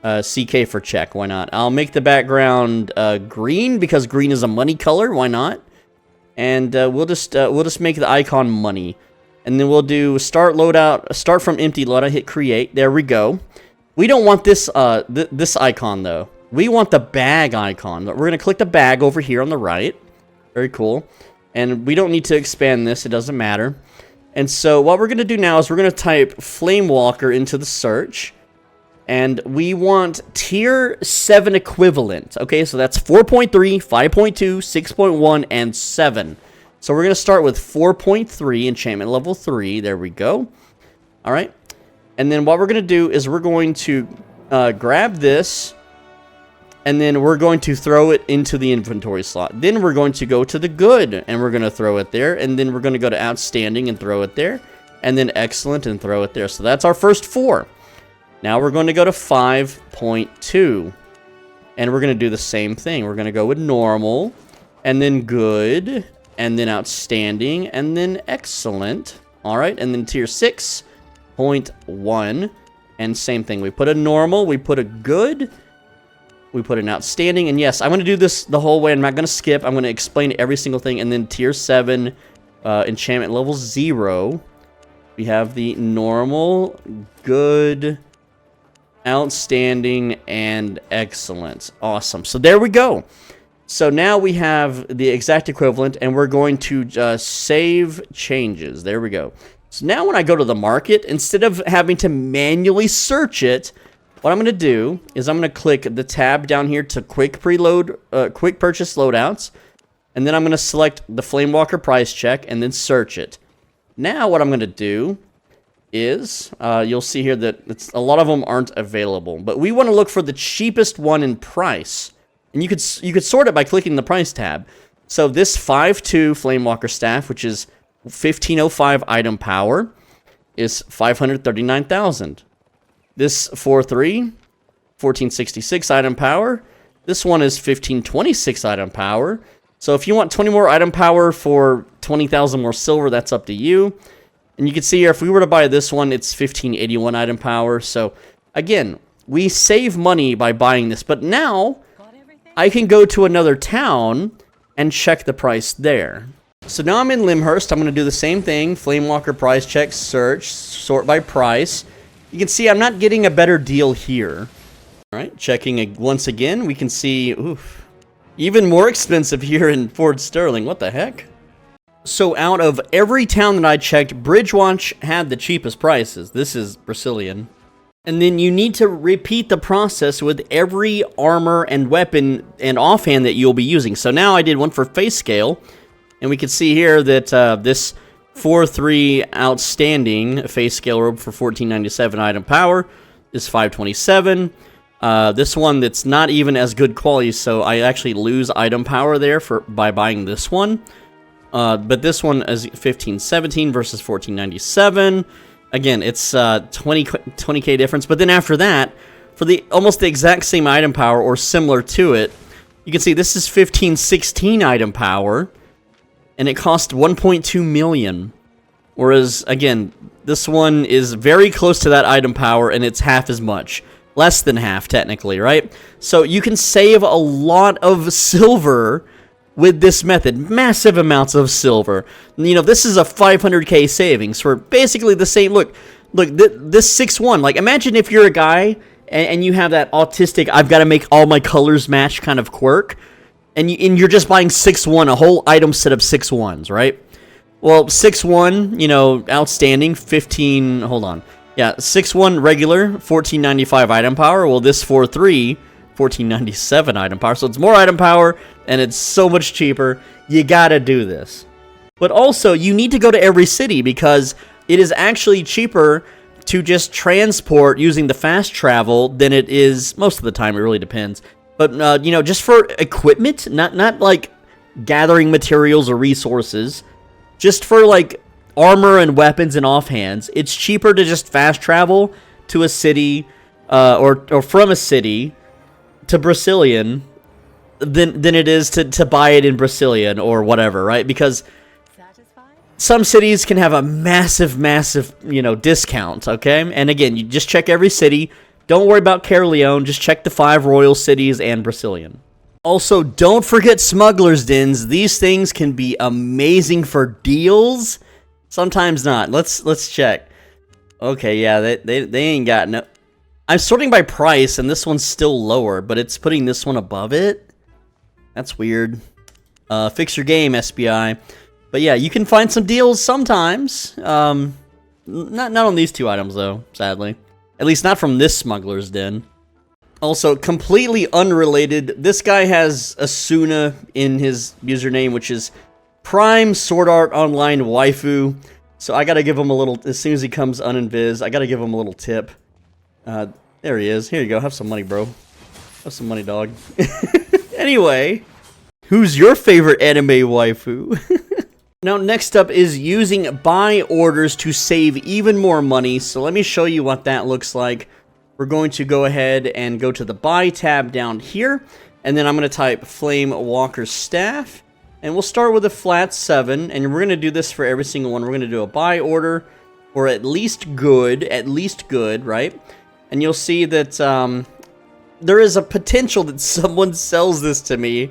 A: CK for check, why not? I'll make the background green because green is a money color, why not? And we'll just make the icon money. And then we'll do start loadout, start from empty loadout, hit create. There we go. We don't want this this icon though. We want the bag icon. We're gonna click the bag over here on the right. Very cool. And we don't need to expand this, it doesn't matter. And so what we're gonna do now is we're gonna type Flamewalker into the search. And we want tier 7 equivalent. Okay, so that's 4.3, 5.2, 6.1, and 7. So we're going to start with 4.3, enchantment level 3. There we go. All right. And then what we're going to do is we're going to grab this. And then we're going to throw it into the inventory slot. Then we're going to go to the good. And we're going to throw it there. And then we're going to go to outstanding and throw it there. And then excellent and throw it there. So that's our first 4. Now we're going to go to 5.2. And we're going to do the same thing. We're going to go with normal. And then good. And then outstanding. And then excellent. Alright. And then tier 6.1. And same thing. We put a normal. We put a good. We put an outstanding, and yes, I'm going to do this the whole way. I'm not going to skip. I'm going to explain every single thing, and then tier 7, enchantment level 0. We have the normal, good, outstanding, and excellent. Awesome. So there we go. So now we have the exact equivalent, and we're going to save changes. There we go. So now when I go to the market, instead of having to manually search it, what I'm going to do is I'm going to click the tab down here to quick purchase loadouts, and then I'm going to select the Flamewalker price check and then search it. Now what I'm going to do is, you'll see here that a lot of them aren't available, but we want to look for the cheapest one in price, and you could sort it by clicking the price tab. So this 5.2 Flamewalker staff, which is 1505 item power, is 539,000. This 4.3, 1466 item power. This one is 1526 item power. So if you want 20 more item power for 20,000 more silver, that's up to you. And you can see here, if we were to buy this one, it's 1581 item power. So again, we save money by buying this. But now I can go to another town and check the price there. So now I'm in Limhurst. I'm going to do the same thing. Flamewalker price check, search, sort by price. You can see I'm not getting a better deal here. All right, checking once again, we can see, oof, even more expensive here in Fort Sterling. What the heck? So out of every town that I checked, Bridgewatch had the cheapest prices. This is Brazilian. And then you need to repeat the process with every armor and weapon and offhand that you'll be using. So now I did one for face scale, and we can see here that this 4.3 outstanding face scale robe for 1497 item power is 527. This one that's not even as good quality, so I actually lose item power there by buying this one. But this one is 1517 versus 1497. Again, it's 20k difference. But then after that, for almost the exact same item power or similar to it, you can see this is 1516 item power, and it cost 1.2 million. Whereas, again, this one is very close to that item power, and it's half as much. Less than half, technically, right? So you can save a lot of silver with this method. Massive amounts of silver. You know, this is a 500k savings for basically the same. Look, this 6-1. Like, imagine if you're a guy and you have that autistic, I've got to make all my colors match kind of quirk, and you're just buying 6-1, a whole item set of 6-1s, right? Well, 6-1, you know, outstanding, 15, hold on. Yeah, 6-1 regular, 1495 item power. Well, this 4.3, 1497 item power. So it's more item power, and it's so much cheaper. You gotta do this. But also, you need to go to every city, because it is actually cheaper to just transport using the fast travel than it is, most of the time, it really depends. But, you know, just for equipment, not like gathering materials or resources, just for, like, armor and weapons and offhands, it's cheaper to just fast travel to a city, or from a city to Brazilian than it is to buy it in Brazilian or whatever, right? Because some cities can have a massive, you know, discount, okay? And again, you just check every city. Don't worry about Caerleon. Just check the 5 royal cities and Brazilian. Also, don't forget smugglers' dens. These things can be amazing for deals. Sometimes not. Let's check. Okay, yeah, they ain't got no. I'm sorting by price, and this one's still lower, but it's putting this one above it. That's weird. Fix your game, SBI. But yeah, you can find some deals sometimes. Not on these 2 items though, sadly. At least not from this smuggler's den. Also, completely unrelated, this guy has Asuna in his username, which is Prime Sword Art Online Waifu. So I gotta give him a little, as soon as he comes uninvis, I gotta give him a little tip. There he is. Here you go. Have some money, bro. Have some money, dog. Anyway, who's your favorite anime waifu? Now, next up is using buy orders to save even more money. So let me show you what that looks like. We're going to go ahead and go to the buy tab down here. And then I'm going to type Flame Walker Staff. And we'll start with a flat 7. And we're going to do this for every single one. We're going to do a buy order for at least good, right? And you'll see that there is a potential that someone sells this to me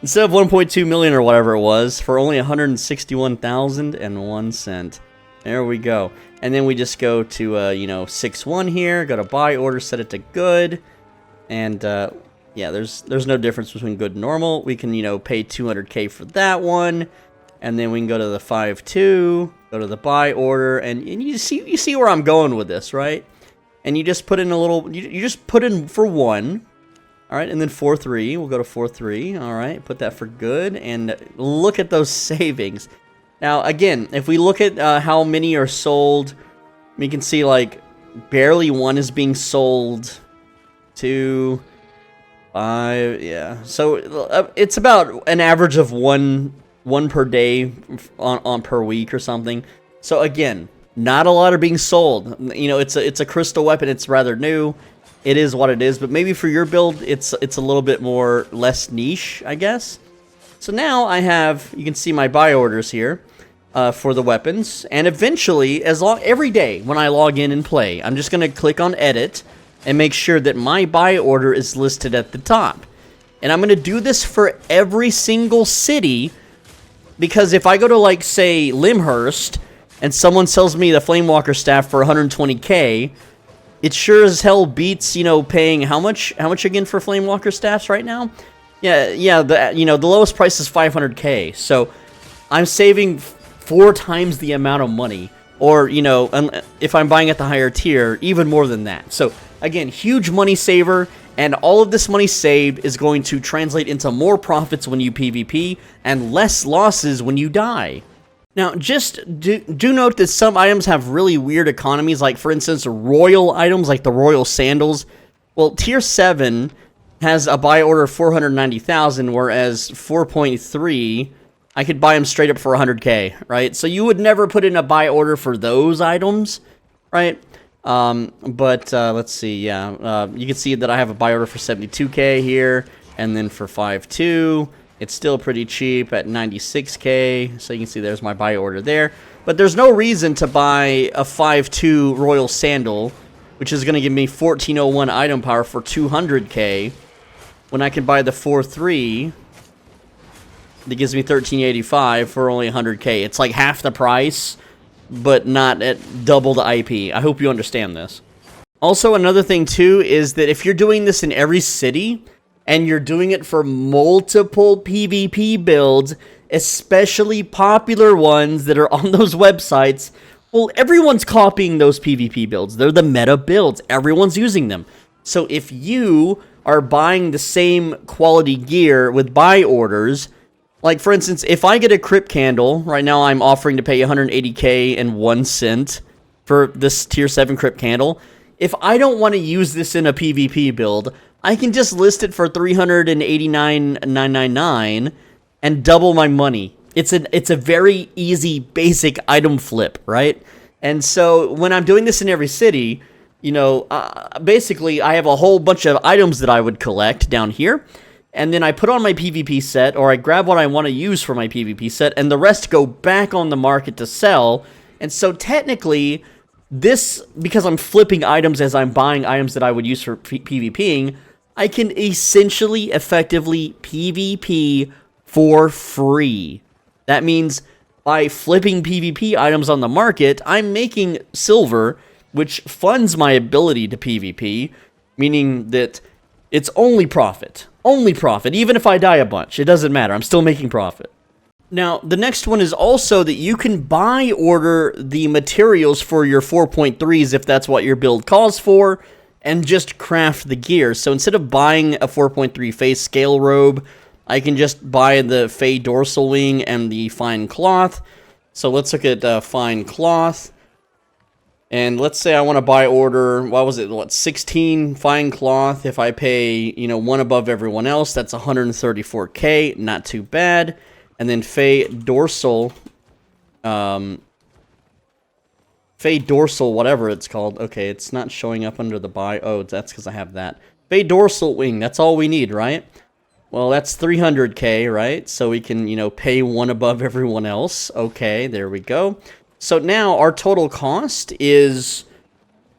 A: instead of 1.2 million or whatever it was for only 161,001 cent. There we go. And then we just go to, you know, 6-1 here, go to buy order, set it to good. And, yeah, there's no difference between good and normal. We can, you know, pay 200K for that one. And then we can go to the 5-2, go to the buy order, and you see where I'm going with this, right? And you just put in a little, you just put in for 1. All right, and then 4-3, we'll go to 4-3. All right, put that for good, and look at those savings. Now, again, if we look at how many are sold, we can see, like, barely 1 is being sold. 2, 5, yeah. So it's about an average of one per day on per week or something. So again, not a lot are being sold. You know, it's a crystal weapon. It's rather new. It is what it is. But maybe for your build, it's a little bit more less niche, I guess. So now I have, you can see my buy orders here for the weapons. And eventually, every day when I log in and play, I'm just gonna click on edit and make sure that my buy order is listed at the top. And I'm gonna do this for every single city, because if I go to, like, say, Limhurst, and someone sells me the Flamewalker staff for 120K, it sure as hell beats, you know, paying how much again for Flamewalker staffs right now? Yeah, the lowest price is 500K. So I'm saving 4 times the amount of money, or, you know, if I'm buying at the higher tier, even more than that. So again, huge money saver. And all of this money saved is going to translate into more profits when you PvP and less losses when you die. Now, just do note that some items have really weird economies, like, for instance, royal items like the royal sandals. Well, tier 7 has a buy order of 490,000, whereas 4.3, I could buy them straight up for 100K, right? So you would never put in a buy order for those items, right? Let's see, yeah, you can see that I have a buy order for 72K here, and then for 5.2, it's still pretty cheap at 96K, so you can see there's my buy order there. But there's no reason to buy a 5.2 Royal Sandal, which is going to give me 1401 item power for 200K, when I can buy the 4.3 that gives me 1385 for only 100K. It's like half the price, but not at double the IP. I hope you understand this. Also, another thing too is that if you're doing this in every city and you're doing it for multiple PvP builds, especially popular ones that are on those websites, well, everyone's copying those PvP builds. They're the meta builds. Everyone's using them. So if you are buying the same quality gear with buy orders, like, for instance, if I get a Crypt Candle, right now I'm offering to pay 180K and 1 cent for this Tier 7 Crypt Candle. If I don't want to use this in a PvP build, I can just list it for 389,999 and double my money. It's a very easy, basic item flip, right? And so when I'm doing this in every city, you know, basically I have a whole bunch of items that I would collect down here. And then I put on my PvP set, or I grab what I want to use for my PvP set, and the rest go back on the market to sell. And so technically, this, because I'm flipping items as I'm buying items that I would use for PvPing, I can essentially, effectively PvP for free. That means by flipping PvP items on the market, I'm making silver, which funds my ability to PvP, meaning that it's only profit. Only profit. Even if I die a bunch, it doesn't matter. I'm still making profit. Now, the next one is also that you can buy order the materials for your 4.3s if that's what your build calls for, and just craft the gear. So instead of buying a 4.3 face scale robe, I can just buy the Fey dorsal wing and the fine cloth. So let's look at fine cloth. And let's say I want to buy order, what was it, 16 fine cloth. If I pay, you know, 1 above everyone else, that's 134K, not too bad. And then Fey dorsal, whatever it's called. Okay, it's not showing up under the buy. Oh, that's because I have that. Fey dorsal wing, that's all we need, right? Well, that's 300K, right? So we can, you know, pay 1 above everyone else. Okay, there we go. So now our total cost is,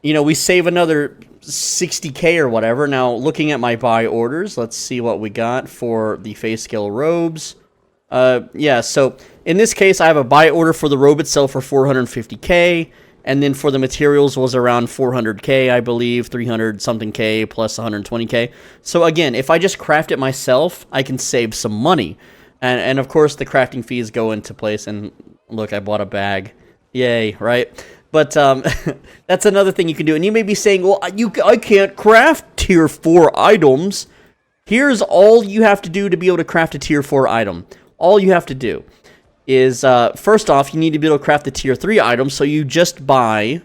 A: you know, we save another 60k or whatever. Now, looking at my buy orders, let's see what we got for the face scale robes. Yeah, so in this case, I have a buy order for the robe itself for 450k, and then for the materials was around 400k, I believe, 300 something k plus 120k. So again, if I just craft it myself, I can save some money. And of course, the crafting fees go into place, and look, I bought a bag. Yay, right? But that's another thing you can do. And you may be saying, well, I can't craft tier 4 items. Here's all you have to do to be able to craft a tier 4 item. All you have to do is, first off, you need to be able to craft the tier 3 items. So you just buy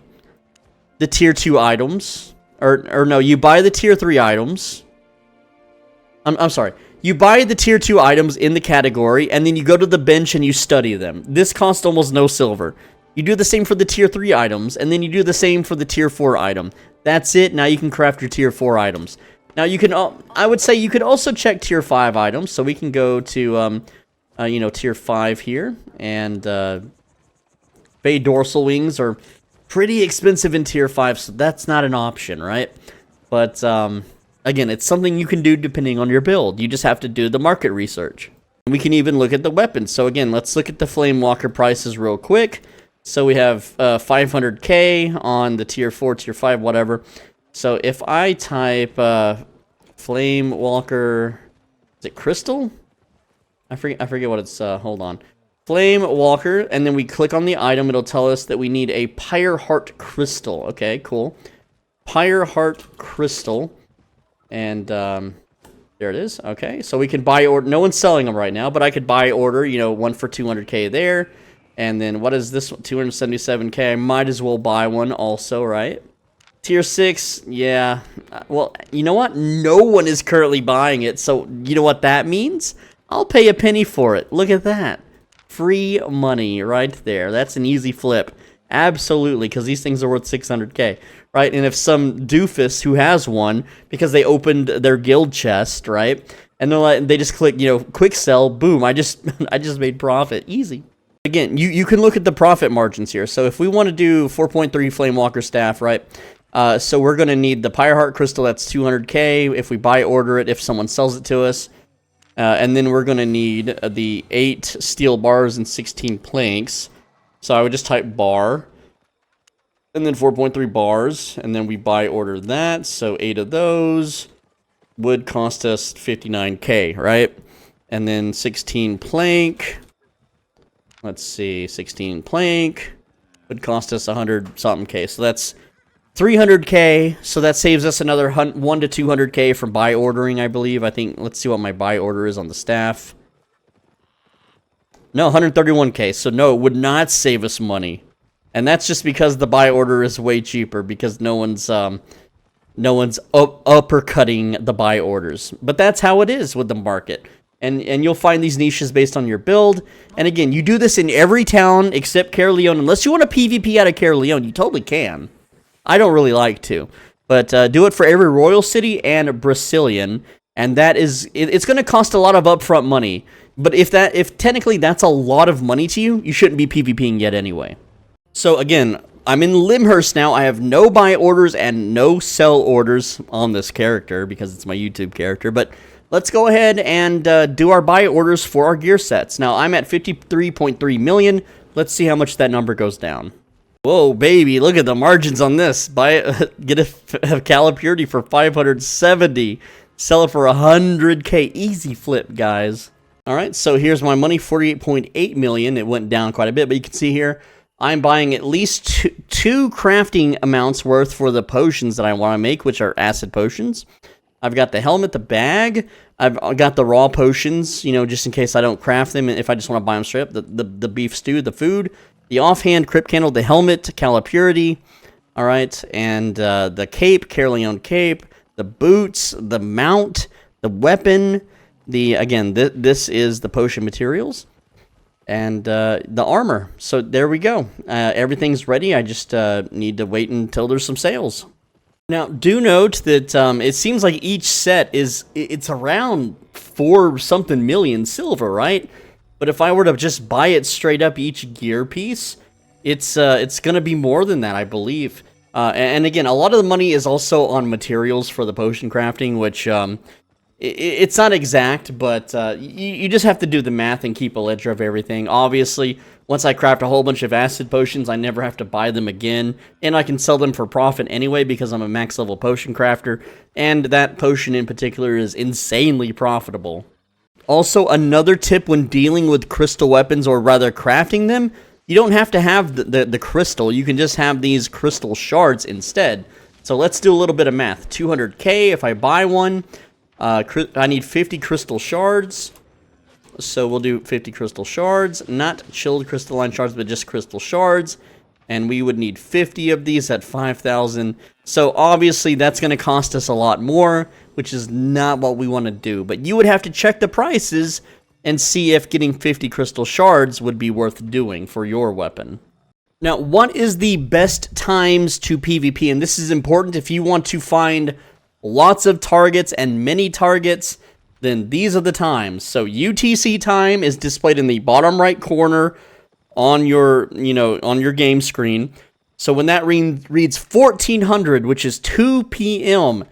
A: the tier 2 items. Or no, you buy the tier 3 items. I'm sorry. You buy the tier 2 items in the category, and then you go to the bench and you study them. This costs almost no silver. You do the same for the tier 3 items, and then you do the same for the tier 4 item. That's it. Now you can craft your tier 4 items. Now you can, I would say you could also check tier 5 items. So we can go to, you know, tier 5 here. And Bay dorsal wings are pretty expensive in tier 5, so that's not an option, right? But, again, it's something you can do depending on your build. You just have to do the market research. We can even look at the weapons. So again, let's look at the Flame Walker prices real quick. So we have 500k on the tier 4, tier 5, whatever. So if I type Flame Walker, is it Crystal? I forget what it's, hold on. Flame Walker, and then we click on the item. It'll tell us that we need a Pyre Heart Crystal. Okay, cool. Pyre Heart Crystal. And there it is. Okay, so we can buy order. No one's selling them right now, but I could buy order, you know, one for 200k there. And then what is this one? 277k. I might as well buy one also, right? Tier 6, yeah. Well, you know what? No one is currently buying it, so you know what that means? I'll pay a penny for it. Look at that. Free money right there. That's an easy flip. Absolutely, because these things are worth 600k, right? And if some doofus who has one, because they opened their guild chest, right? And they're like, they just click, you know, quick sell, boom, I just made profit. Easy. Again, you can look at the profit margins here. So if we want to do 4.3 Flame Walker staff, right? So we're going to need the Pyre Heart Crystal, that's 200k if we buy order it, if someone sells it to us. And then we're going to need the 8 steel bars and 16 planks. So I would just type bar, and then 4.3 bars, and then we buy order that. So 8 of those would cost us 59k, right? And then 16 plank. Let's see, 16 plank would cost us 100 something k. So that's 300k. So that saves us another 1 to 200k from buy ordering, I believe. I think, let's see what my buy order is on the staff. No, 131k. So no, it would not save us money. And that's just because the buy order is way cheaper, because no one's uppercutting the buy orders. But that's how it is with the market. And you'll find these niches based on your build. And again, you do this in every town except Caerleon. Unless you want to PvP out of Caerleon, you totally can. I don't really like to. But do it for every Royal City and Brazilian. And that is, it's going to cost a lot of upfront money. But if technically that's a lot of money to you, you shouldn't be PvPing yet anyway. So again, I'm in Limhurst now. I have no buy orders and no sell orders on this character because it's my YouTube character. But let's go ahead and do our buy orders for our gear sets. Now, I'm at 53.3 million. Let's see how much that number goes down. Whoa, baby, look at the margins on this. Get a Cala Purity for 570. Sell it for 100k. Easy flip, guys. All right, so here's my money, 48.8 million. It went down quite a bit, but you can see here, I'm buying at least two crafting amounts worth for the potions that I want to make, which are acid potions. I've got the helmet, the bag. I've got the raw potions, you know, just in case I don't craft them. If I just want to buy them straight up, the beef stew, the food, the offhand crypt candle, the helmet, Cala Purity. All right, and the cape, Caerleon cape, the boots, the mount, the weapon. Again, this is the potion materials. And the armor. So there we go. Everything's ready. I just need to wait until there's some sales. Now, do note that it seems like each set it's around 4-something million silver, right? But if I were to just buy it straight up, each gear piece, it's going to be more than that, I believe. And again, a lot of the money is also on materials for the potion crafting, which it's not exact, but you just have to do the math and keep a ledger of everything. Obviously, once I craft a whole bunch of acid potions, I never have to buy them again, and I can sell them for profit anyway because I'm a max level potion crafter, and that potion in particular is insanely profitable. Also, another tip when dealing with crystal weapons, or rather crafting them, you don't have to have the crystal, you can just have these crystal shards instead. So let's do a little bit of math. 200k, if I buy one, I need 50 crystal shards, so we'll do 50 crystal shards, not chilled crystalline shards, but just crystal shards, and we would need 50 of these at 5,000, so obviously that's going to cost us a lot more, which is not what we want to do, but you would have to check the prices and see if getting 50 crystal shards would be worth doing for your weapon. Now, what is the best times to PvP? And this is important if you want to find lots of targets and many targets, then these are the times. So UTC time is displayed in the bottom right corner on your, on your game screen. So when that reads 1400, which is 2 p.m.,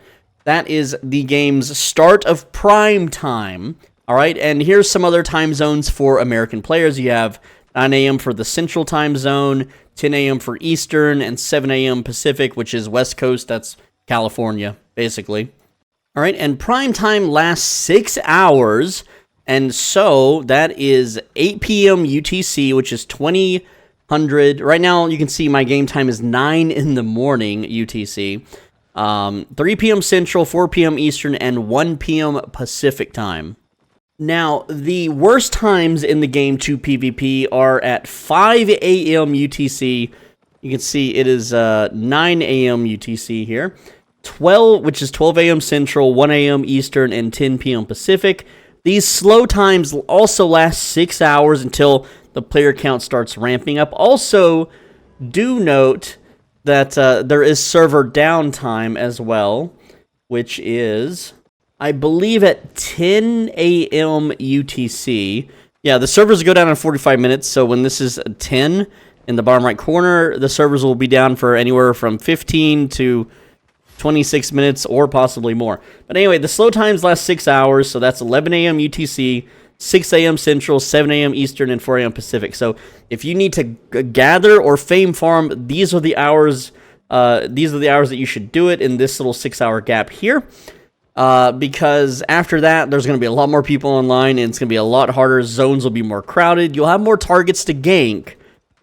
A: that is the game's start of prime time. All right, and here's some other time zones for American players. You have 9 a.m. for the Central Time Zone, 10 a.m. for Eastern, and 7 a.m. Pacific, which is West Coast. That's California, basically. All right, and prime time lasts 6 hours, and so that is 8 p.m. UTC, which is 2000. Right now, you can see my game time is 9 in the morning UTC, 3 p.m. Central, 4 p.m. Eastern, and 1 p.m. Pacific time. Now, the worst times in the game to PvP are at 5 a.m. UTC. You can see it is 9 a.m. UTC here. 12, which is 12 a.m. Central, 1 a.m. Eastern, and 10 p.m. Pacific. These slow times also last 6 hours until the player count starts ramping up. Also, do note that there is server downtime as well, which is, I believe, at 10 a.m. UTC. Yeah, the servers go down in 45 minutes, so when this is 10 in the bottom right corner, the servers will be down for anywhere from 15 to 26 minutes or possibly more. But anyway, the slow times last 6 hours, so that's 11 a.m. UTC, 6 a.m. Central, 7 a.m. Eastern, and 4 a.m. Pacific. So if you need to gather or fame farm, these are the hours. These are the hours that you should do it in this little 6-hour gap here. Because after that, there's going to be a lot more people online, and it's going to be a lot harder. Zones will be more crowded. You'll have more targets to gank.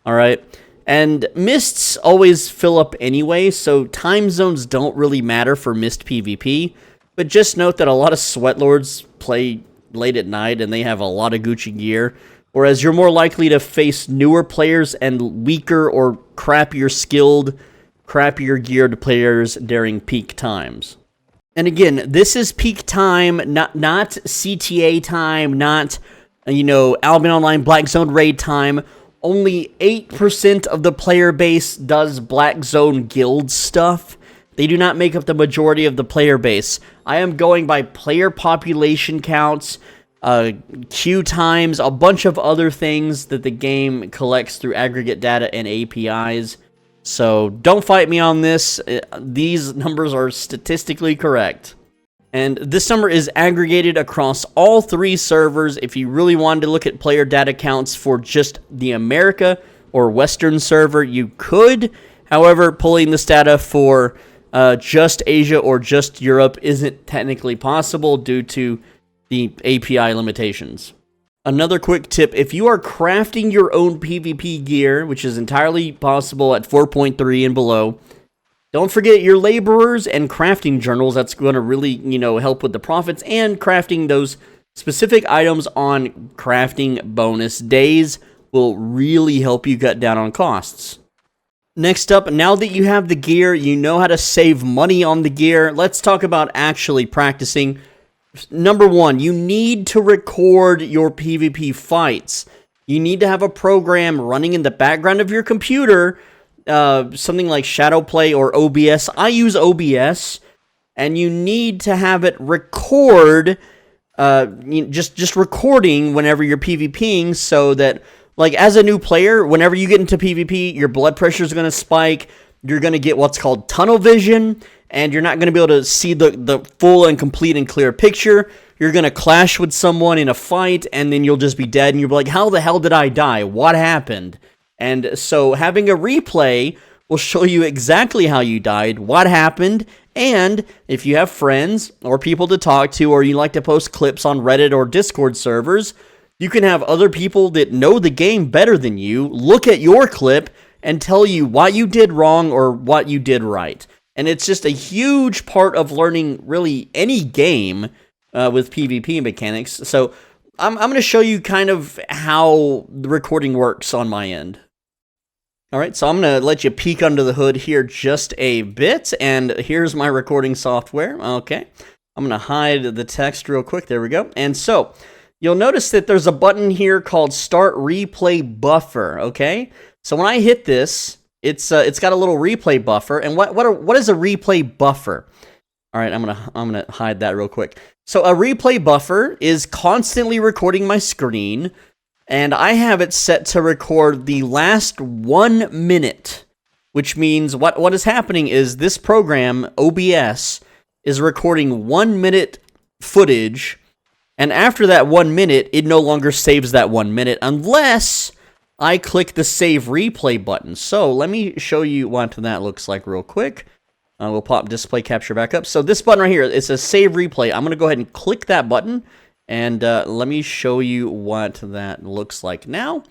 A: All right. And mists always fill up anyway, so time zones don't really matter for mist PvP. But just note that a lot of sweatlords play late at night, and they have a lot of Gucci gear. Whereas you're more likely to face newer players and weaker or crappier skilled, crappier geared players during peak times. And again, this is peak time, not CTA time, not, Albion Online Black Zone raid time. Only 8% of the player base does Black Zone guild stuff. They do not make up the majority of the player base. I am going by player population counts, queue times, a bunch of other things that the game collects through aggregate data and APIs. So don't fight me on this. These numbers are statistically correct. And this number is aggregated across all 3 servers. If you really wanted to look at player data counts for just the America or Western server, you could. However, pulling this data for just Asia or just Europe isn't technically possible due to the API limitations. Another quick tip, if you are crafting your own PvP gear, which is entirely possible at 4.3 and below, don't forget your laborers and crafting journals. That's going to really, help with the profits and crafting those specific items on crafting bonus days will really help you cut down on costs. Next up, now that you have the gear, you know how to save money on the gear. Let's talk about actually practicing. Number 1, you need to record your PvP fights. You need to have a program running in the background of your computer, something like Shadowplay or OBS. I use OBS, and you need to have it record, just recording whenever you're PvPing, so that, like, as a new player, whenever you get into PvP, your blood pressure is going to spike, you're going to get what's called tunnel vision, and you're not going to be able to see the full and complete and clear picture. You're going to clash with someone in a fight, and then you'll just be dead, and you'll be like, how the hell did I die? What happened? And so having a replay will show you exactly how you died, what happened, and if you have friends or people to talk to, or you like to post clips on Reddit or Discord servers, you can have other people that know the game better than you look at your clip and tell you what you did wrong or what you did right. And it's just a huge part of learning really any game with PvP mechanics. So I'm going to show you kind of how the recording works on my end. All right, so I'm going to let you peek under the hood here just a bit, and here's my recording software. Okay, I'm going to hide the text real quick. There we go. And so you'll notice that there's a button here called Start Replay Buffer, okay? So when I hit this, it's got a little replay buffer, and what is a replay buffer? All right, I'm gonna hide that real quick. So a replay buffer is constantly recording my screen, and I have it set to record the last 1 minute, which means what is happening is this program, OBS, is recording 1 minute footage, and after that 1 minute, it no longer saves that 1 minute unless I click the Save Replay button. So let me show you what that looks like real quick. We'll pop Display Capture back up. So this button right here, it says Save Replay. I'm going to go ahead and click that button, and let me show you what that looks like now.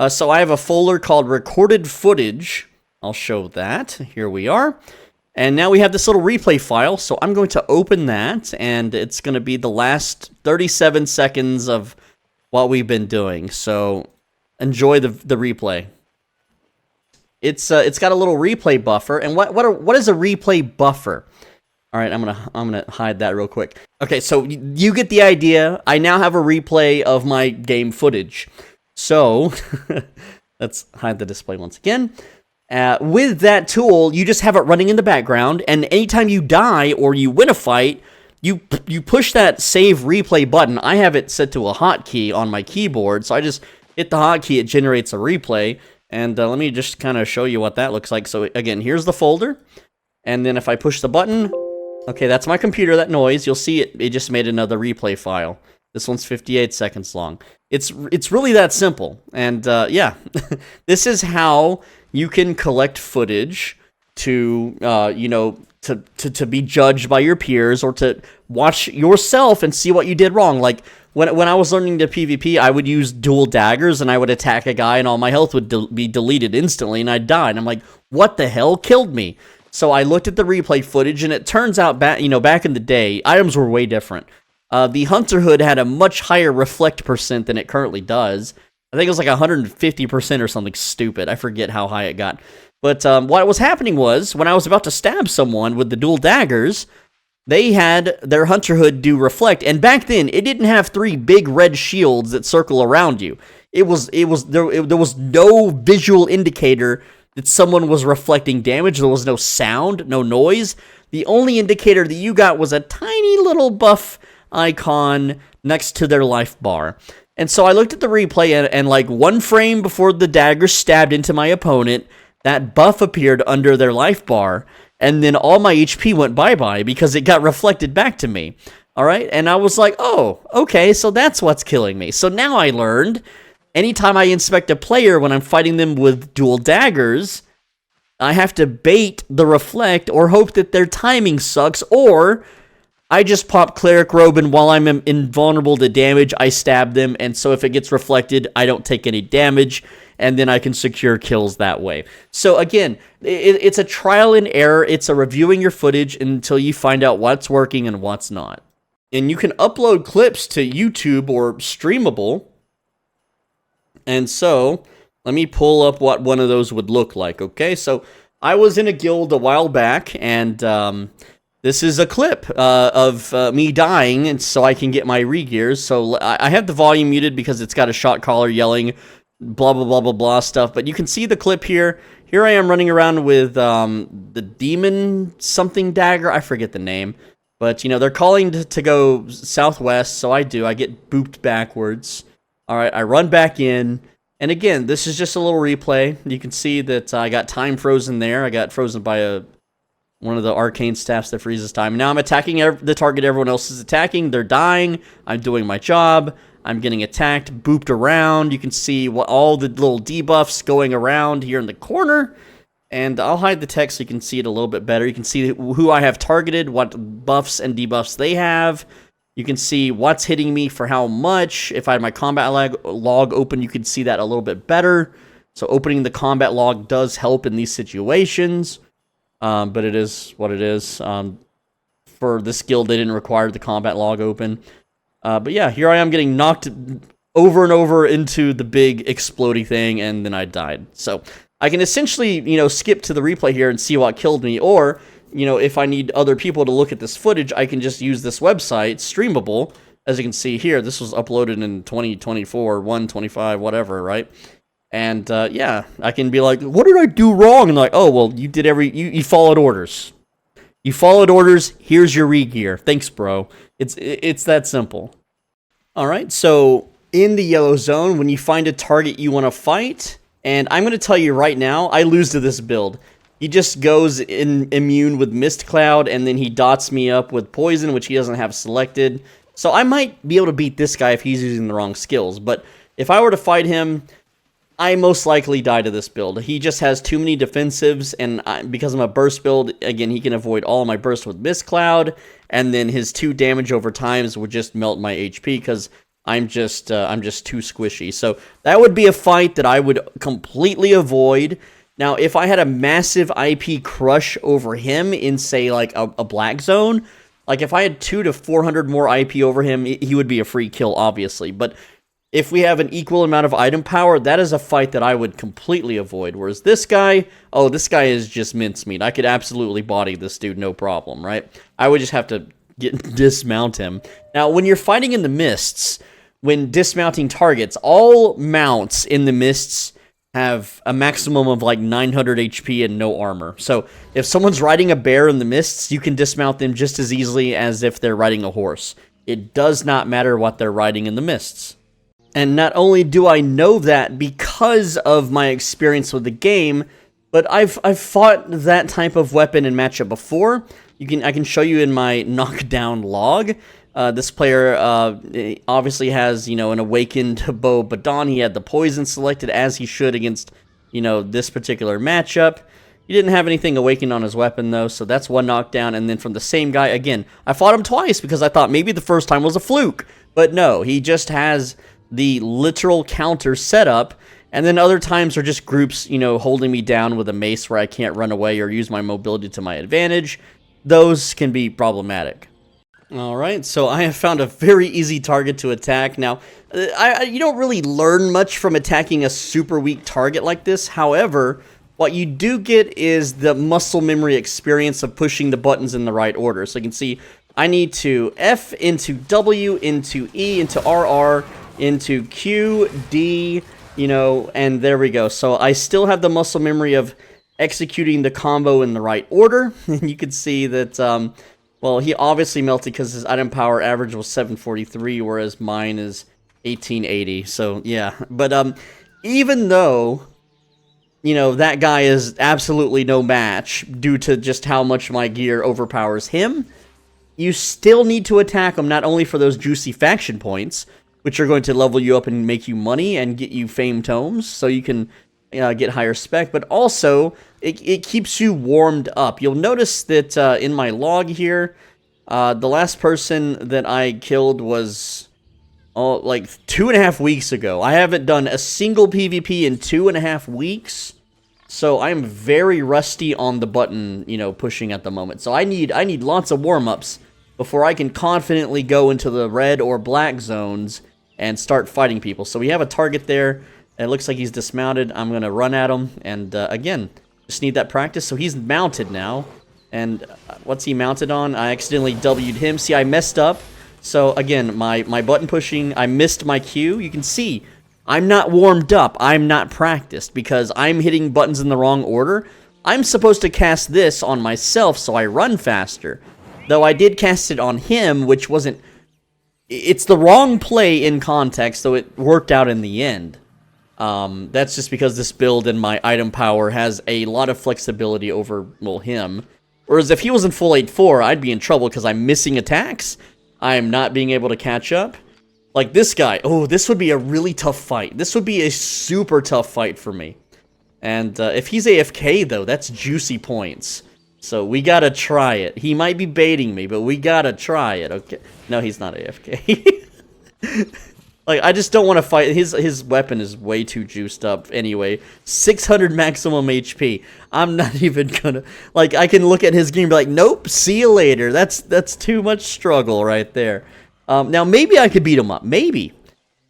A: So I have a folder called Recorded Footage. I'll show that. Here we are. And now we have this little replay file, so I'm going to open that, and it's going to be the last 37 seconds of what we've been doing. So enjoy the replay. It's got a little replay buffer, and what is a replay buffer? All right, I'm gonna hide that real quick. Okay, so you get the idea. I now have a replay of my game footage. So let's hide the display once again. With that tool, you just have it running in the background, and anytime you die or you win a fight, you push that Save Replay button. I have it set to a hotkey on my keyboard, so I just hit the hotkey, it generates a replay, and let me just kind of show you what that looks like. So again, here's the folder, and then if I push the button, okay, that's my computer, that noise, you'll see it just made another replay file. This one's 58 seconds long. It's really that simple, and yeah, this is how you can collect footage to, to be judged by your peers, or to watch yourself and see what you did wrong. Like, when I was learning to PvP, I would use dual daggers, and I would attack a guy, and all my health would be deleted instantly, and I'd die. And I'm like, what the hell killed me? So I looked at the replay footage, and it turns out, back in the day, items were way different. The Hunter Hood had a much higher reflect percent than it currently does. I think it was like 150% or something stupid. I forget how high it got. But what was happening was, when I was about to stab someone with the dual daggers, they had their Hunter Hood do reflect. And back then, it didn't have 3 big red shields that circle around you. There was no visual indicator that someone was reflecting damage. There was no sound, no noise. The only indicator that you got was a tiny little buff icon next to their life bar. And so I looked at the replay, and like 1 frame before the dagger stabbed into my opponent, that buff appeared under their life bar, and then all my HP went bye-bye because it got reflected back to me. All right? And I was like, oh, okay, so that's what's killing me. So now I learned, anytime I inspect a player when I'm fighting them with dual daggers, I have to bait the reflect or hope that their timing sucks, or I just pop Cleric Robe, and while I'm invulnerable to damage, I stab them, and so if it gets reflected, I don't take any damage, and then I can secure kills that way. So again, it's a trial and error. It's a reviewing your footage until you find out what's working and what's not. And you can upload clips to YouTube or Streamable. And so, let me pull up what one of those would look like, okay? So, I was in a guild a while back, and this is a clip of me dying, and so I can get my re-gears. So I have the volume muted because it's got a shot caller yelling blah, blah, blah, blah, blah stuff. But you can see the clip here. Here I am running around with the demon something dagger. I forget the name. But, they're calling to go southwest, so I do. I get booped backwards. All right, I run back in, And again, this is just a little replay. You can see that I got time frozen there. I got frozen by one of the arcane staffs that freezes time. Now I'm attacking the target everyone else is attacking. They're dying. I'm doing my job. I'm getting attacked, booped around. You can see all the little debuffs going around here in the corner. And I'll hide the text so you can see it a little bit better. You can see who I have targeted, what buffs and debuffs they have. You can see what's hitting me for how much. If I had my combat log open, you could see that a little bit better. So opening the combat log does help in these situations. But it is what it is. For this guild, they didn't require the combat log open. But yeah, here I am getting knocked over and over into the big explodey thing, and then I died. So I can essentially, skip to the replay here and see what killed me, or, if I need other people to look at this footage, I can just use this website, Streamable. As you can see here, this was uploaded in 2024, 125, whatever, right? And, yeah, I can be like, what did I do wrong? And like, oh, well, you did you followed orders. You followed orders, here's your re-gear. Thanks, bro. It's that simple. Alright, so in the yellow zone, when you find a target you want to fight, and I'm going to tell you right now, I lose to this build. He just goes immune with Mist Cloud, and then he dots me up with Poison, which he doesn't have selected. So I might be able to beat this guy if he's using the wrong skills, but if I were to fight him, I most likely die to this build. He just has too many defensives, and because I'm a burst build, again, he can avoid all of my bursts with Mist Cloud, and then his 2 damage over times would just melt my HP, because I'm just too squishy. So that would be a fight that I would completely avoid. Now, if I had a massive IP crush over him in, say, like a black zone, like if I had 200 to 400 more IP over him, he would be a free kill, obviously. But if we have an equal amount of item power, that is a fight that I would completely avoid. Whereas this guy, oh, this guy is just mincemeat. I could absolutely body this dude, no problem, right? I would just have to dismount him. Now, when you're fighting in the mists, when dismounting targets, all mounts in the mists have a maximum of like 900 HP and no armor. So if someone's riding a bear in the mists, you can dismount them just as easily as if they're riding a horse. It does not matter what they're riding in the mists. And not only do I know that because of my experience with the game, but I've fought that type of weapon in matchup before. I can show you in my knockdown log. This player obviously has, an awakened bow Badon. He had the poison selected as he should against, this particular matchup. He didn't have anything awakened on his weapon, though, so that's 1 knockdown. And then from the same guy, again, I fought him twice because I thought maybe the first time was a fluke. But no, he just has the literal counter set up, and then other times are just groups, holding me down with a mace where I can't run away or use my mobility to my advantage. Those can be problematic. Alright, so I have found a very easy target to attack. Now, you don't really learn much from attacking a super weak target like this. However, what you do get is the muscle memory experience of pushing the buttons in the right order. So you can see, I need to F into W, into E, into RR, into Q, D, and there we go. So I still have the muscle memory of executing the combo in the right order. And you can see that, well, he obviously melted because his item power average was 743, whereas mine is 1880. So, yeah. But even though, that guy is absolutely no match due to just how much my gear overpowers him, you still need to attack him not only for those juicy faction points, which are going to level you up and make you money and get you fame tomes, so you can get higher spec, but also it keeps you warmed up. You'll notice that in my log here, the last person that I killed was like 2.5 weeks ago. I haven't done a single PvP in 2.5 weeks, so I'm very rusty on the button, pushing at the moment. So I need lots of warm-ups before I can confidently go into the red or black zones and start fighting people. So we have a target there. It looks like he's dismounted. I'm going to run at him. And again, just need that practice. So he's mounted now. And what's he mounted on? I accidentally W'd him. See, I messed up. So again, my button pushing, I missed my Q. You can see, I'm not warmed up. I'm not practiced because I'm hitting buttons in the wrong order. I'm supposed to cast this on myself so I run faster. Though I did cast it on him, which wasn't... It's the wrong play in context, so it worked out in the end. That's just because this build and my item power has a lot of flexibility over, well, him. Whereas if he was in full 8-4, I'd be in trouble because I'm missing attacks. I am not being able to catch up. Like this guy, oh, this would be a really tough fight. This would be a super tough fight for me. And if he's AFK, though, that's juicy points. So we gotta try it. He might be baiting me, but we gotta try it, okay? No, he's not AFK. Like, I just don't want to fight. His weapon is way too juiced up anyway. 600 maximum HP. I'm not even gonna... Like, I can look at his game and be like, nope, see you later. That's too much struggle right there. Now, maybe I could beat him up. Maybe.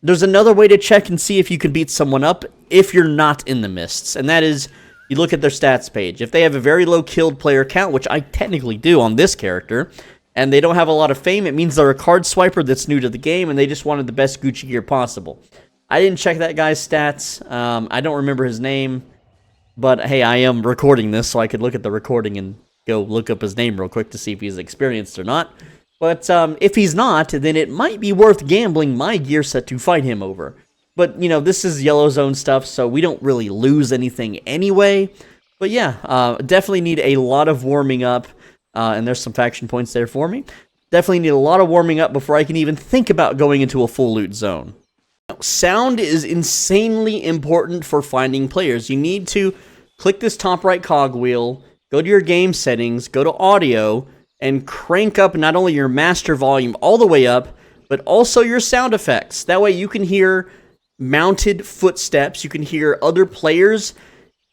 A: There's another way to check and see if you can beat someone up if you're not in the mists. And that is, you look at their stats page. If they have a very low killed player count, which I technically do on this character... and they don't have a lot of fame, it means they're a card swiper that's new to the game, and they just wanted the best Gucci gear possible. I didn't check that guy's stats. I don't remember his name. But, hey, I am recording this, so I could look at the recording and go look up his name real quick to see if he's experienced or not. But if he's not, then it might be worth gambling my gear set to fight him over. But, you know, this is yellow zone stuff, so we don't really lose anything anyway. But, yeah, definitely need a lot of warming up. And there's some faction points there for me. Definitely need a lot of warming up before I can even think about going into a full loot zone. Now, sound is insanely important for finding players. You need to click this top right cogwheel, go to your game settings, go to audio, and crank up not only your master volume all the way up, but also your sound effects. That way you can hear mounted footsteps, you can hear other players.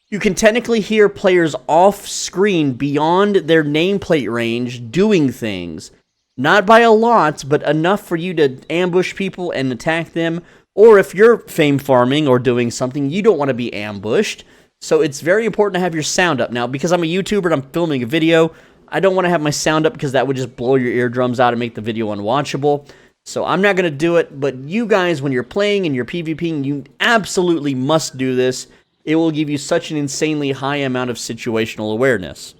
A: You can technically hear players off-screen beyond their nameplate range doing things. Not by a lot, but enough for you to ambush people and attack them. Or if you're fame farming or doing something, you don't want to be ambushed. So it's very important to have your sound up. Now, because I'm a YouTuber and I'm filming a video, I don't want to have my sound up because that would just blow your eardrums out and make the video unwatchable. So I'm not going to do it, but you guys, when you're playing and you're PvPing, you absolutely must do this. It will give you such an insanely high amount of situational awareness.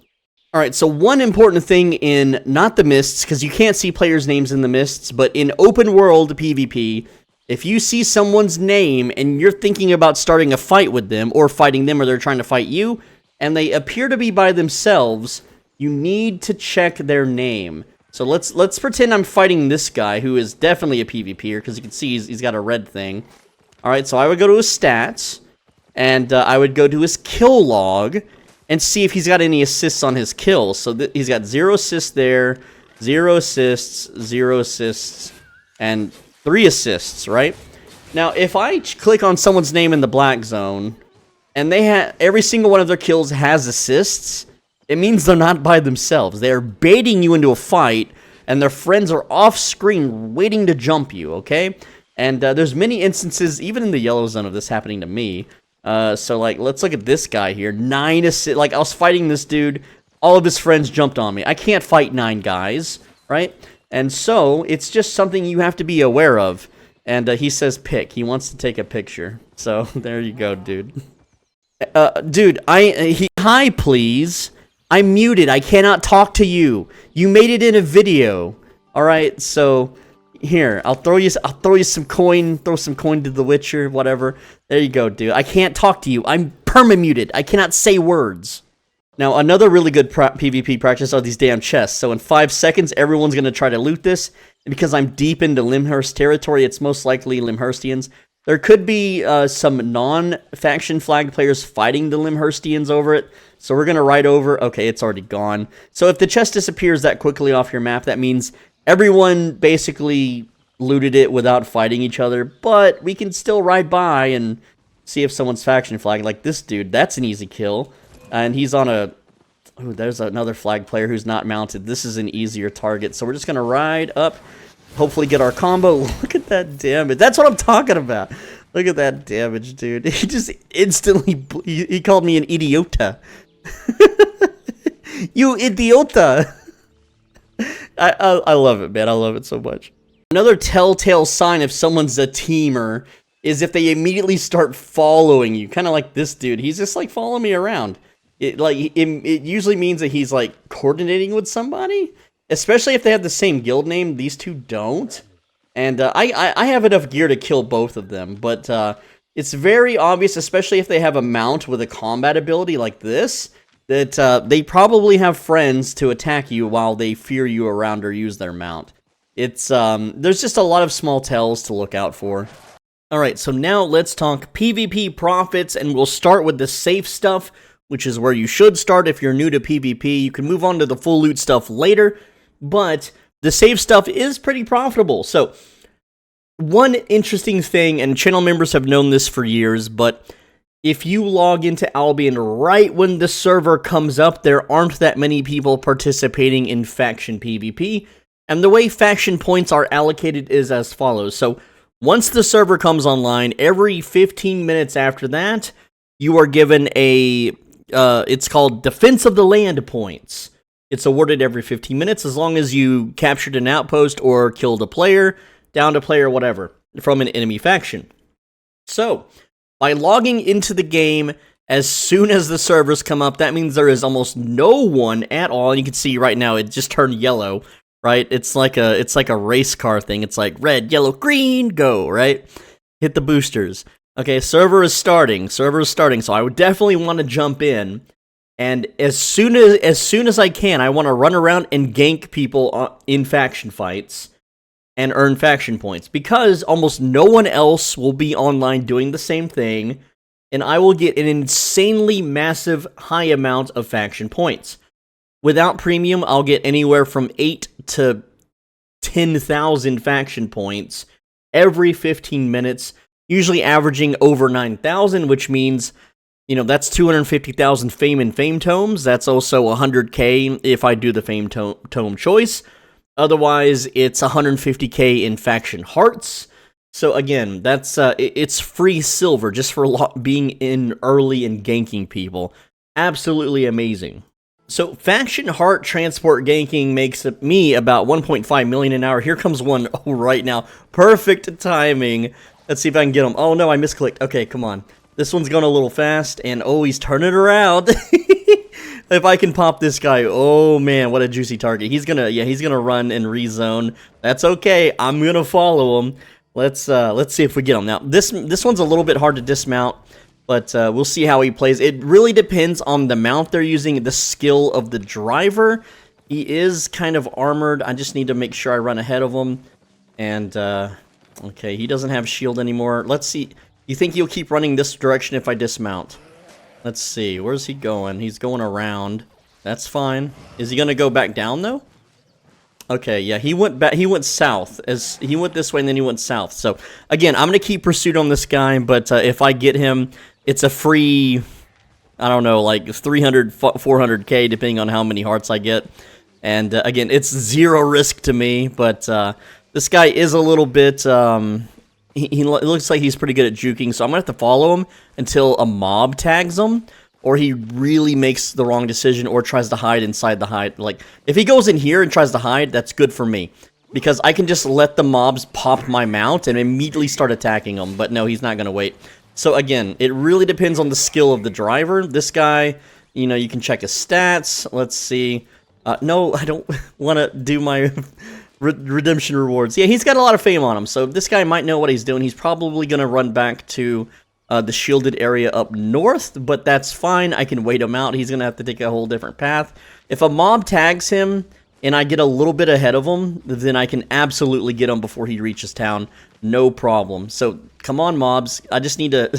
A: Alright, so one important thing in, not the mists, because you can't see players' names in the mists, but in open world PvP, if you see someone's name and you're thinking about starting a fight with them, or fighting them, or they're trying to fight you, and they appear to be by themselves, you need to check their name. So let's pretend I'm fighting this guy, who is definitely a PvPer, because you can see he's got a red thing. Alright, so I would go to his stats, and I would go to his kill log and see if he's got any assists on his kills. So he's got 0 assists there, 0 assists, 0 assists, and 3 assists, right? Now, if I click on someone's name in the black zone, and they have every single one of their kills has assists, it means they're not by themselves. They're baiting you into a fight, and their friends are off-screen waiting to jump you, okay? And there's many instances, even in the yellow zone, of this happening to me. So, like, let's look at this guy here. 9 assists. Like, I was fighting this dude. All of his friends jumped on me. I can't fight 9 guys, right? And so, it's just something you have to be aware of. And he says pick. He wants to take a picture. So, there you go, dude. Dude, hi, please. I'm muted. I cannot talk to you. You made it in a video. Alright, so... Here, I'll throw you some coin, throw some coin to the Witcher, whatever. There you go, dude. I can't talk to you. I'm perma-muted. I cannot say words. Now, another really good PvP practice are these damn chests. So in 5 seconds, everyone's going to try to loot this. And because I'm deep into Limhurst territory, it's most likely Limhurstians. There could be some non-faction flag players fighting the Limhurstians over it. So we're going to ride over. Okay, it's already gone. So if the chest disappears that quickly off your map, that means... everyone basically looted it without fighting each other, but we can still ride by and see if someone's faction flag. Like this dude, that's an easy kill. And he's on a... oh, there's another flag player who's not mounted. This is an easier target. So we're just going to ride up, hopefully get our combo. Look at that damage. That's what I'm talking about. Look at that damage, dude. He just instantly... he called me an idiota. You idiota! I love it, man. I love it so much. Another telltale sign if someone's a teamer is if they immediately start following you. Kind of like this dude. He's just like following me around. It usually means that he's like coordinating with somebody. Especially if they have the same guild name. These two don't. And I have enough gear to kill both of them. But it's very obvious, especially if they have a mount with a combat ability like this, that they probably have friends to attack you while they fear you around or use their mount. It's, there's just a lot of small tells to look out for. Alright, so now let's talk PvP profits, and we'll start with the safe stuff, which is where you should start if you're new to PvP. You can move on to the full loot stuff later, but the safe stuff is pretty profitable. So, one interesting thing, and channel members have known this for years, but if you log into Albion right when the server comes up, there aren't that many people participating in faction PvP, and the way faction points are allocated is as follows. So, once the server comes online, every 15 minutes after that, you are given a, it's called Defense of the Land points. It's awarded every 15 minutes as long as you captured an outpost or killed a player, downed a player, whatever, from an enemy faction. So, by logging into the game as soon as the servers come up, that means there is almost no one at all. And you can see right now it just turned yellow, right? It's like a race car thing. It's like red, yellow, green, go, right? Hit the boosters. Okay, server is starting, so I would definitely want to jump in. And as soon as I can, I want to run around and gank people in faction fights and earn faction points, because almost no one else will be online doing the same thing, and I will get an insanely massive high amount of faction points. Without premium, I'll get anywhere from 8 to 10,000 faction points every 15 minutes, usually averaging over 9,000, which means, you know, that's 250,000 fame and fame tomes. That's also 100k if I do the fame tome choice. Otherwise, it's 150k in faction hearts. So again, that's it's free silver just for being in early and ganking people. Absolutely amazing. So faction heart transport ganking makes me about 1.5 million an hour. Here comes one right now. Perfect timing. Let's see if I can get him. Oh no, I misclicked. Okay, come on. This one's going a little fast, and oh, he's turning around. If I can pop this guy, oh man, what a juicy target. He's gonna run and rezone. That's okay. I'm gonna follow him. Let's see if we get him. Now, this one's a little bit hard to dismount, but we'll see how he plays. It really depends on the mount they're using, the skill of the driver. He is kind of armored. I just need to make sure I run ahead of him. And okay, he doesn't have shield anymore. Let's see. You think he'll keep running this direction if I dismount? Let's see. Where's he going? He's going around. That's fine. Is he going to go back down, though? Okay, yeah, he went back. He went south. As he went this way, and then he went south. So, again, I'm going to keep pursuit on this guy, but if I get him, it's a free, I don't know, like 300, 400k, depending on how many hearts I get. And, again, it's zero risk to me, but this guy is a little bit... He looks like he's pretty good at juking, so I'm going to have to follow him until a mob tags him, or he really makes the wrong decision or tries to hide inside the hide. Like, if he goes in here and tries to hide, that's good for me, because I can just let the mobs pop my mount and immediately start attacking them, but no, he's not going to wait. So again, it really depends on the skill of the driver. This guy, you know, you can check his stats. Let's see. No, I don't want to do my... redemption rewards. Yeah, he's got a lot of fame on him, so this guy might know what he's doing. He's probably going to run back to the shielded area up north, but that's fine. I can wait him out. He's going to have to take a whole different path. If a mob tags him and I get a little bit ahead of him, then I can absolutely get him before he reaches town. No problem. So, come on, mobs. I just need to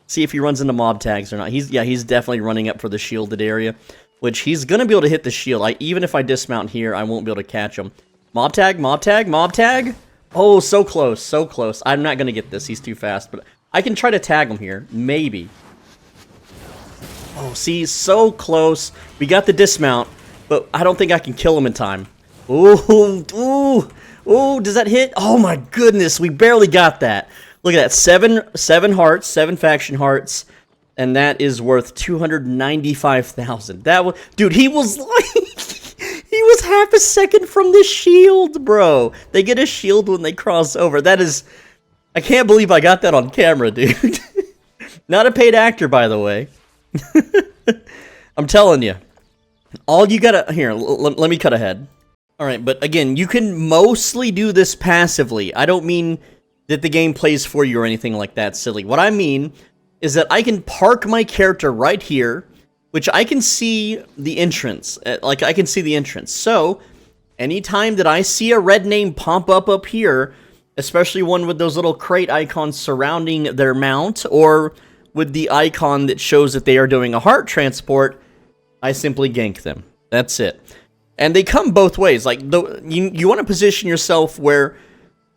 A: see if he runs into mob tags or not. He's definitely running up for the shielded area, which he's going to be able to hit the shield. Even if I dismount here, I won't be able to catch him. Mob tag, mob tag, mob tag. Oh, so close, so close. I'm not going to get this. He's too fast, but I can try to tag him here. Maybe. Oh, see, so close. We got the dismount, but I don't think I can kill him in time. Ooh, ooh, ooh, does that hit? Oh my goodness, we barely got that. Look at that, seven hearts, 7 faction hearts, and that is worth 295,000. That was, dude, he was like... He was half a second from the shield, bro. They get a shield when they cross over. That is... I can't believe I got that on camera, dude. Not a paid actor, by the way. I'm telling you. All you gotta... Here, let me cut ahead. Alright, but again, you can mostly do this passively. I don't mean that the game plays for you or anything like that, silly. What I mean is that I can park my character right here, which I can see the entrance. Like, I can see the entrance. So, anytime that I see a red name pop up here, especially one with those little crate icons surrounding their mount, or with the icon that shows that they are doing a heart transport, I simply gank them. That's it. And they come both ways. Like, you want to position yourself where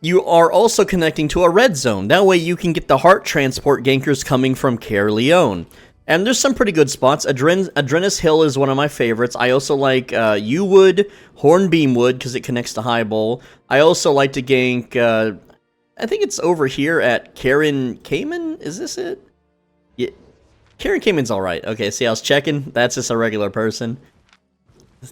A: you are also connecting to a red zone. That way you can get the heart transport gankers coming from Caerleon. And there's some pretty good spots. Adrenis Hill is one of my favorites. I also like U Wood, Hornbeam Wood, because it connects to Highbowl. I also like to gank, I think it's over here at Karen Cayman. Is this it? Yeah. Karen Cayman's alright. Okay, see, I was checking. That's just a regular person.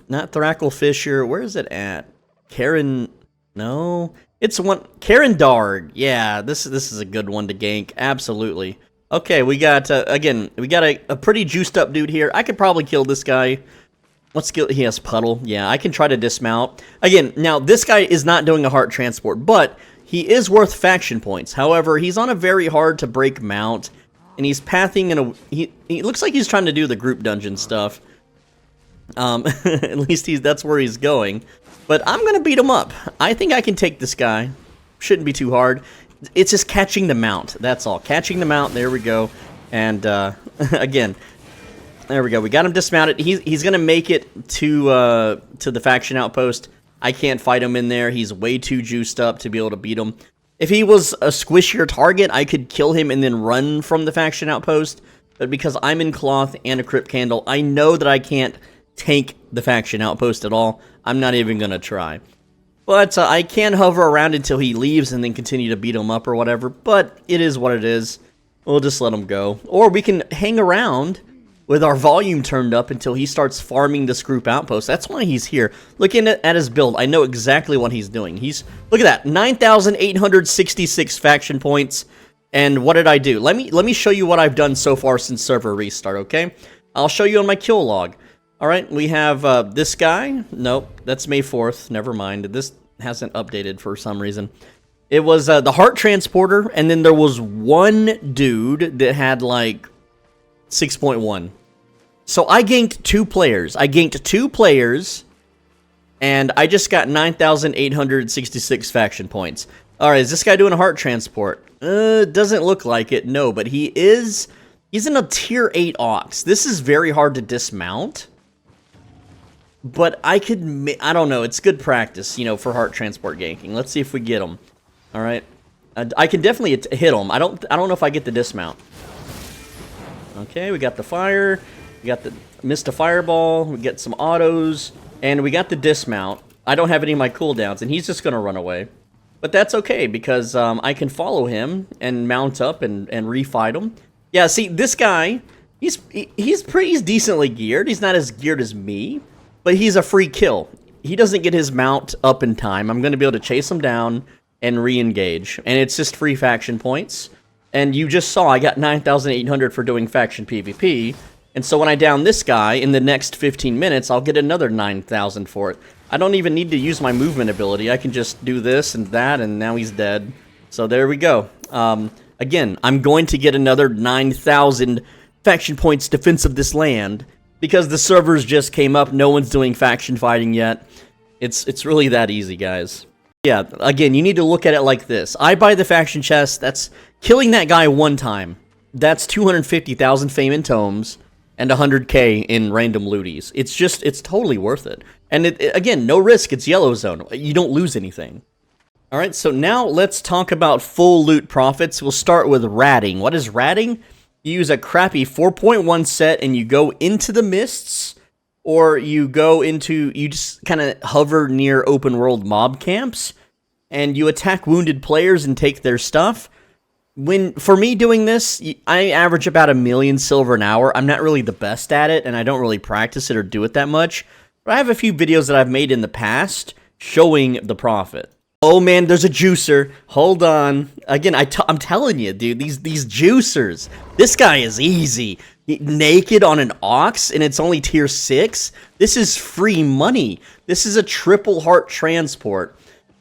A: Not Thrackle Fisher. Where is it at? Karen... No... It's one... Karen Darg. Yeah, this is a good one to gank. Absolutely. Okay, we got, again, we got a pretty juiced up dude here. I could probably kill this guy. What skill? He has Puddle. Yeah, I can try to dismount. Again, now, this guy is not doing a heart transport, but he is worth faction points. However, he's on a very hard to break mount, and he's pathing in a... He looks like he's trying to do the group dungeon stuff. At least that's where he's going. But I'm going to beat him up. I think I can take this guy. Shouldn't be too hard. It's just catching the mount. That's all. Catching the mount. There we go. And, again, there we go. We got him dismounted. He's going to make it to the faction outpost. I can't fight him in there. He's way too juiced up to be able to beat him. If he was a squishier target, I could kill him and then run from the faction outpost. But because I'm in cloth and a crypt candle, I know that I can't tank the faction outpost at all. I'm not even going to try. But I can hover around until he leaves and then continue to beat him up or whatever. But it is what it is. We'll just let him go. Or we can hang around with our volume turned up until he starts farming this group outpost. That's why he's here. Looking at his build, I know exactly what he's doing. Look at that, 9,866 faction points. And what did I do? Let me show you what I've done so far since server restart, okay? I'll show you on my kill log. Alright, we have this guy. Nope, that's May 4th. Never mind. This hasn't updated for some reason. It was the Heart Transporter, and then there was one dude that had, like, 6.1. So I ganked two players. And I just got 9,866 faction points. Alright, is this guy doing a Heart Transport? Doesn't look like it, no, but he's in a tier 8 Ox. This is very hard to dismount. But I don't know, it's good practice, you know, for heart transport ganking. Let's see if we get him. Alright. I can definitely hit him. I don't know if I get the dismount. Okay, we got the fire. We got missed a fireball. We get some autos. And we got the dismount. I don't have any of my cooldowns, and he's just going to run away. But that's okay, because I can follow him and mount up and refight him. Yeah, see, this guy, he's decently geared. He's not as geared as me. But he's a free kill. He doesn't get his mount up in time. I'm going to be able to chase him down and re-engage. And it's just free faction points. And you just saw I got 9,800 for doing faction PvP. And so when I down this guy, in the next 15 minutes, I'll get another 9,000 for it. I don't even need to use my movement ability. I can just do this and that, and now he's dead. So there we go. Again, I'm going to get another 9,000 faction points defense of this land. Because the servers just came up, no one's doing faction fighting yet. It's really that easy, guys. Yeah, again, you need to look at it like this. I buy the faction chest, that's killing that guy one time. That's 250,000 fame and tomes, and 100k in random looties. It's totally worth it. And again, no risk, it's yellow zone. You don't lose anything. Alright, so now let's talk about full loot profits. We'll start with ratting. What is ratting? You use a crappy 4.1 set and you go into the mists, or you just kind of hover near open world mob camps, and you attack wounded players and take their stuff. For me doing this, I average about 1 million silver an hour. I'm not really the best at it, and I don't really practice it or do it that much, but I have a few videos that I've made in the past showing the profit. Oh man, there's a juicer. Hold on. Again, I'm telling you, dude, these juicers. This guy is easy. Naked on an Ox, and it's only tier 6. This is free money. This is a triple heart transport.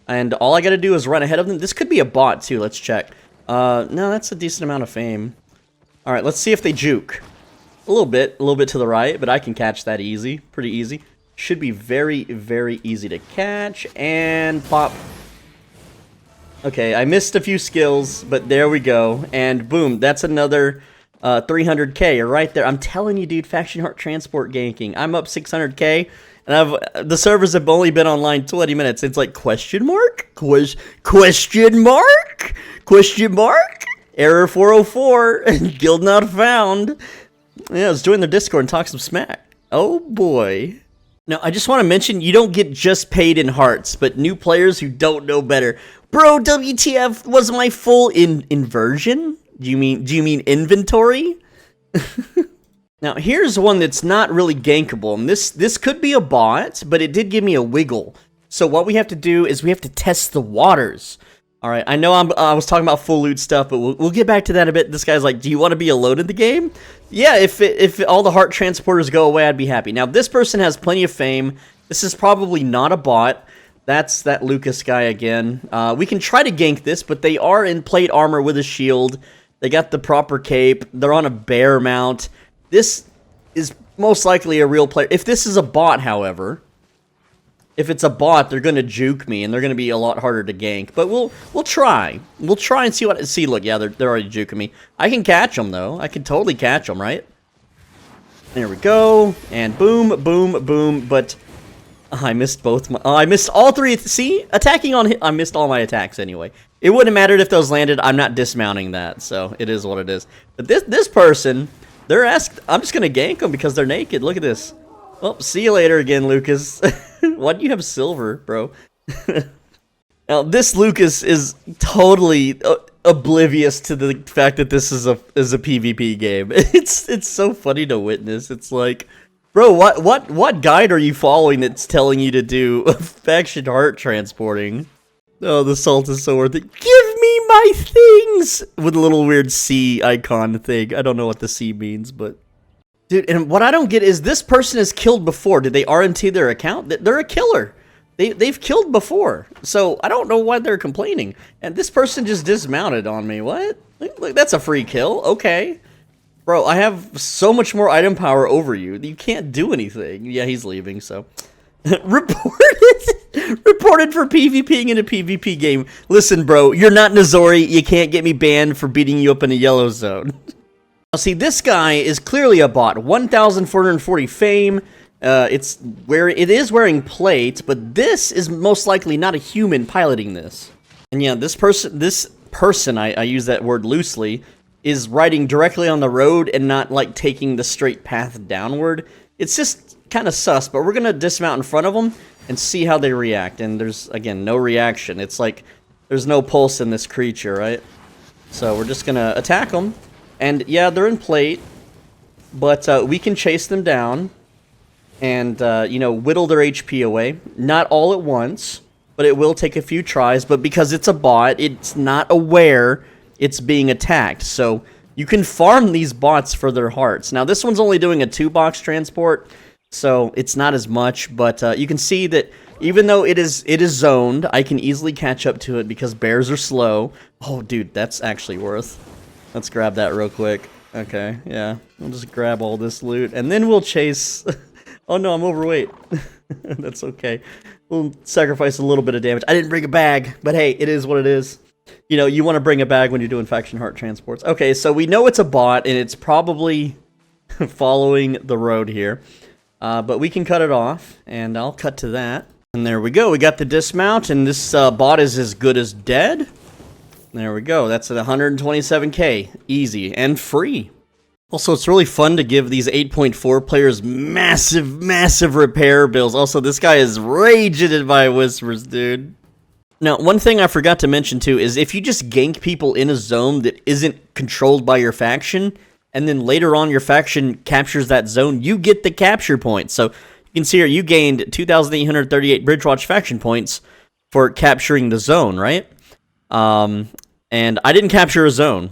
A: And all I gotta do is run ahead of them. This could be a bot, too. Let's check. No, that's a decent amount of fame. Alright, let's see if they juke. A little bit to the right, but I can catch that easy. Pretty easy. Should be very, very easy to catch. And pop. Okay, I missed a few skills, but there we go. And boom, that's another 300k right there. I'm telling you, dude, Faction Heart Transport ganking. I'm up 600k, and the servers have only been online 20 minutes. It's like, question mark? Question mark? Question mark? Error 404, guild not found. Yeah, let's join their Discord and talk some smack. Oh boy. Now, I just want to mention, you don't get just paid in hearts, but new players who don't know better. Bro, WTF was my full inversion? Do you mean inventory? Now, here's one that's not really gankable, and this could be a bot, but it did give me a wiggle. So what we have to do is we have to test the waters. All right, I know I was talking about full loot stuff, but we'll get back to that a bit. This guy's like, do you want to be alone in the game? Yeah, if all the heart transporters go away, I'd be happy. Now, this person has plenty of fame. This is probably not a bot. That's that Lucas guy again. We can try to gank this, but they are in plate armor with a shield. They got the proper cape. They're on a bear mount. This is most likely a real player. If this is a bot, however, if it's a bot, they're gonna juke me, and they're gonna be a lot harder to gank. But we'll try. We'll try and see what. See, look, yeah, they're already juking me. I can catch them though. I can totally catch them, right? There we go, and boom, boom, boom. But I missed both. I missed all three. See, attacking on hit. I missed all my attacks anyway. It wouldn't have mattered if those landed. I'm not dismounting that, so it is what it is. But this person, they're asked. I'm just gonna gank them because they're naked. Look at this. Well, see you later again, Lucas. Why do you have silver, bro? Now, this Lucas is totally oblivious to the fact that this is a PvP game. It's so funny to witness. It's like, bro, what guide are you following that's telling you to do faction heart transporting? Oh, the salt is so worth it. Give me my things! With a little weird C icon thing. I don't know what the C means, but... Dude, and what I don't get is this person has killed before. Did they RNT their account? They're a killer. They've killed before. So I don't know why they're complaining. And this person just dismounted on me. What? Look, that's a free kill. Okay. Bro, I have so much more item power over you. You can't do anything. Yeah, he's leaving, so... Reported for PvPing in a PvP game. Listen, bro, you're not Nozori. You can't get me banned for beating you up in a yellow zone. Now, see, this guy is clearly a bot. 1,440 fame. It is wearing plate, but this is most likely not a human piloting this. And yeah, this person, I use that word loosely, is riding directly on the road and not like taking the straight path downward. It's just kind of sus, but we're gonna dismount in front of them and see how they react. And there's, again, no reaction. It's like there's no pulse in this creature, right? So we're just gonna attack them. And yeah, they're in plate, but we can chase them down and, you know, whittle their HP away. Not all at once, but it will take a few tries. But because it's a bot, it's not aware it's being attacked. So you can farm these bots for their hearts. Now, this one's only doing a 2-box transport, so it's not as much. But you can see that even though it is zoned, I can easily catch up to it because bears are slow. Oh, dude, that's actually worth... Let's grab that real quick. Okay, yeah. We'll just grab all this loot, and then we'll chase... Oh no, I'm overweight. That's okay. We'll sacrifice a little bit of damage. I didn't bring a bag, but hey, it is what it is. You know, you want to bring a bag when you're doing faction heart transports. Okay, so we know it's a bot, and it's probably following the road here. But we can cut it off, and I'll cut to that. And there we go. We got the dismount, and this bot is as good as dead. There we go. That's at 127k. Easy and free. Also, it's really fun to give these 8.4 players massive repair bills. Also, this guy is raging by whispers, dude. Now, one thing I forgot to mention, too, is if you just gank people in a zone that isn't controlled by your faction, and then later on your faction captures that zone, you get the capture points. So, you can see here, you gained 2,838 Bridgewatch faction points for capturing the zone, right? And I didn't capture a zone.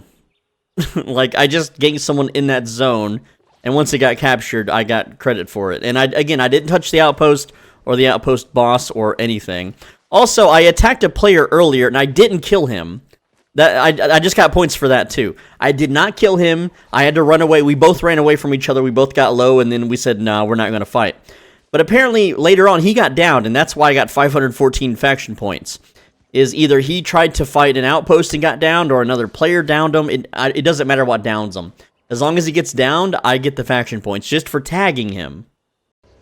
A: Like, I just ganked someone in that zone, and once it got captured, I got credit for it. And I didn't touch the outpost or the outpost boss or anything. Also, I attacked a player earlier, and I didn't kill him. I just got points for that, too. I did not kill him. I had to run away. We both ran away from each other. We both got low, and then we said, no, we're not going to fight. But apparently, later on, he got downed, and that's why I got 514 faction points. Is either he tried to fight an outpost and got downed, or another player downed him. It doesn't matter what downs him. As long as he gets downed, I get the faction points, just for tagging him.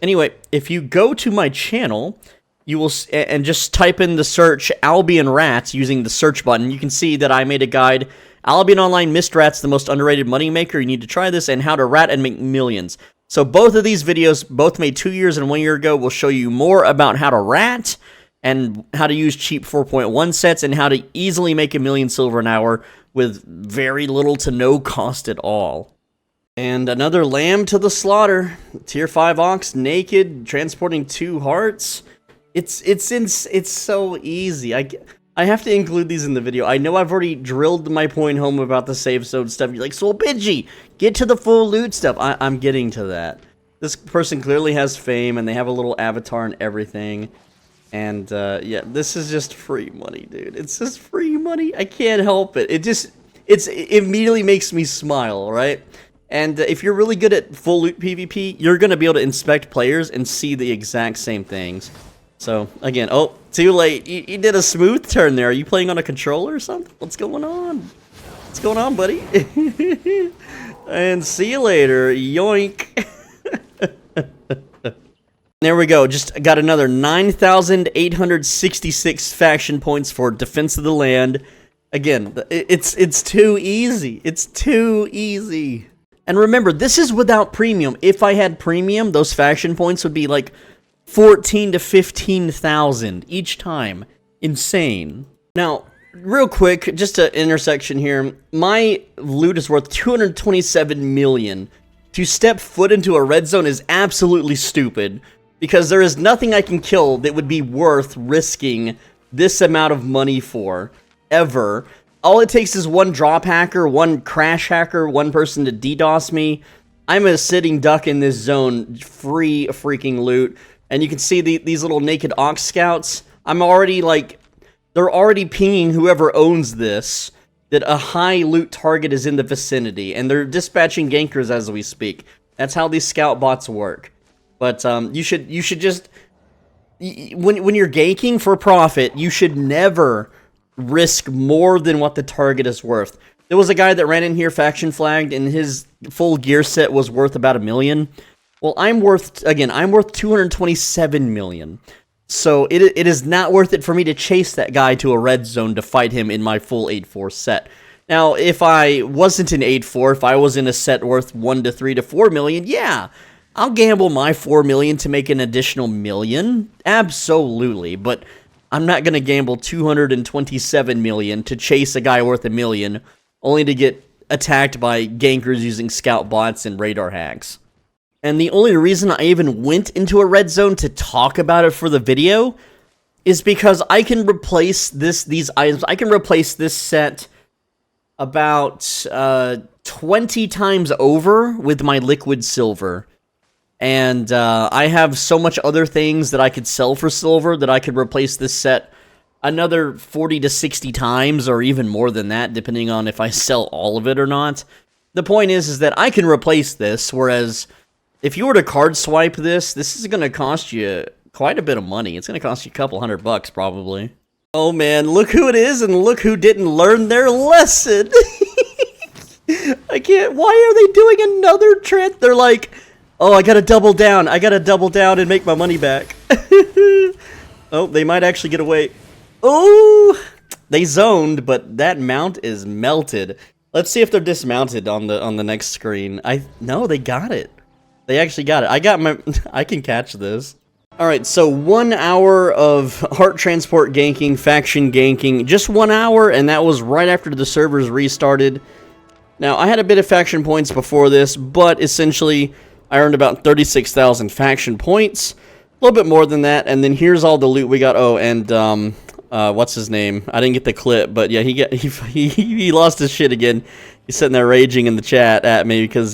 A: Anyway, if you go to my channel, you will, and just type in the search Albion Rats using the search button, you can see that I made a guide, Albion Online Missed Rats, the most underrated moneymaker, you need to try this, and how to rat and make millions. So both of these videos, both made 2 years and 1 year ago, will show you more about how to rat, and how to use cheap 4.1 sets, and how to easily make 1 million silver an hour with very little to no cost at all. And another lamb to the slaughter. Tier 5 ox, naked, transporting 2 hearts. It's so easy. I have to include these in the video. I know I've already drilled my point home about the save zone stuff. You're like, Soul Pidgey, get to the full loot stuff. I'm getting to that. This person clearly has fame, and they have a little avatar and everything. And, yeah, this is just free money, dude. It's just free money. I can't help it. It immediately makes me smile, right? And if you're really good at full loot PvP, you're going to be able to inspect players and see the exact same things. So, again, oh, too late. You did a smooth turn there. Are you playing on a controller or something? What's going on? What's going on, buddy? And see you later. Yoink. There we go. Just got another 9,866 faction points for Defense of the Land. Again, it's too easy. It's too easy. And remember, this is without premium. If I had premium, those faction points would be like 14 to 15,000 each time. Insane. Now, real quick, just an intersection here. My loot is worth 227 million. To step foot into a red zone is absolutely stupid, because there is nothing I can kill that would be worth risking this amount of money for, ever. All it takes is one drop hacker, one crash hacker, one person to DDoS me. I'm a sitting duck in this zone, free freaking loot. And you can see these little naked ox scouts. I'm already like, they're already pinging whoever owns this that a high loot target is in the vicinity. And they're dispatching gankers as we speak. That's how these scout bots work. But you should just, when you're ganking for profit, you should never risk more than what the target is worth. There was a guy that ran in here faction flagged, and his full gear set was worth about 1 million. Well, I'm worth 227 million. So it is not worth it for me to chase that guy to a red zone to fight him in my full 8-4 set. Now, if I wasn't in 8-4, if I was in a set worth 1 to 3 to 4 million, yeah, I'll gamble my 4 million to make an additional million. Absolutely. But I'm not going to gamble 227 million to chase a guy worth 1 million, only to get attacked by gankers using scout bots and radar hacks. And the only reason I even went into a red zone to talk about it for the video is because I can replace these items. I can replace this set about 20 times over with my liquid silver. And I have so much other things that I could sell for silver that I could replace this set another 40 to 60 times, or even more than that, depending on if I sell all of it or not. The point is that I can replace this, whereas if you were to card swipe this is going to cost you quite a bit of money. It's going to cost you a couple $100 probably. Oh man, look who it is, and look who didn't learn their lesson. I can't, why are they doing another trend? They're like, oh, I gotta double down and make my money back. Oh, they might actually get away. Oh, they zoned, but that mount is melted. Let's see if they're dismounted on the next screen. No, they got it. They actually got it. I can catch this. Alright, so 1 hour of heart transport ganking, faction ganking, just 1 hour, and that was right after the servers restarted. Now, I had a bit of faction points before this, but essentially, I earned about 36,000 faction points, a little bit more than that, and then here's all the loot we got. Oh, and, what's his name? I didn't get the clip, but yeah, he lost his shit again. He's sitting there raging in the chat at me because,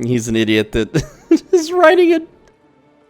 A: he's an idiot that is writing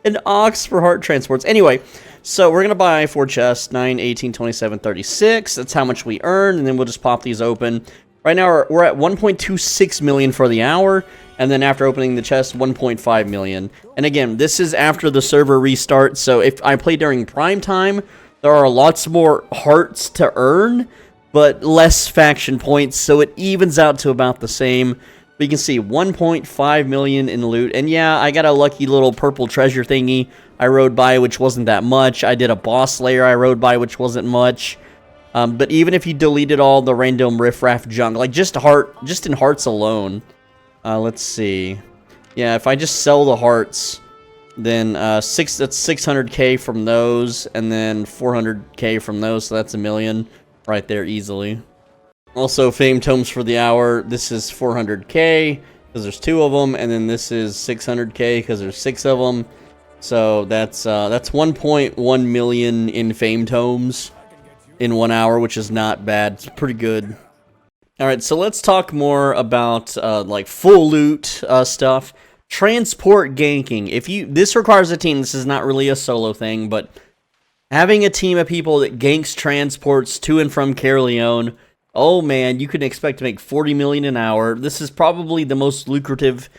A: an ox for heart transports. Anyway, So we're going to buy 4 chests, 9, 18, 27, 36. That's how much we earn, and then we'll just pop these open. Right now, we're at 1.26 million for the hour, and then after opening the chest, 1.5 million. And again, this is after the server restart, so if I play during prime time, there are lots more hearts to earn, but less faction points, so it evens out to about the same. But you can see 1.5 million in loot, and yeah, I got a lucky little purple treasure thingy I rode by, which wasn't that much. I did a boss layer I rode by, which wasn't much. But even if you deleted all the random riffraff junk, like just in hearts alone, let's see. Yeah, if I just sell the hearts, then that's 600k from those, and then 400k from those, so that's a million right there easily. Also, fame tomes for the hour. This is 400k because there's 2 of them, and then this is 600k because there's 6 of them. So that's 1.1 million in fame tomes in 1 hour, which is not bad. It's pretty good. All right, so let's talk more about like full loot stuff. Transport ganking. This requires a team. This is not really a solo thing, but having a team of people that ganks transports to and from Caerleon, oh man, you can expect to make 40 million an hour. This is probably the most lucrative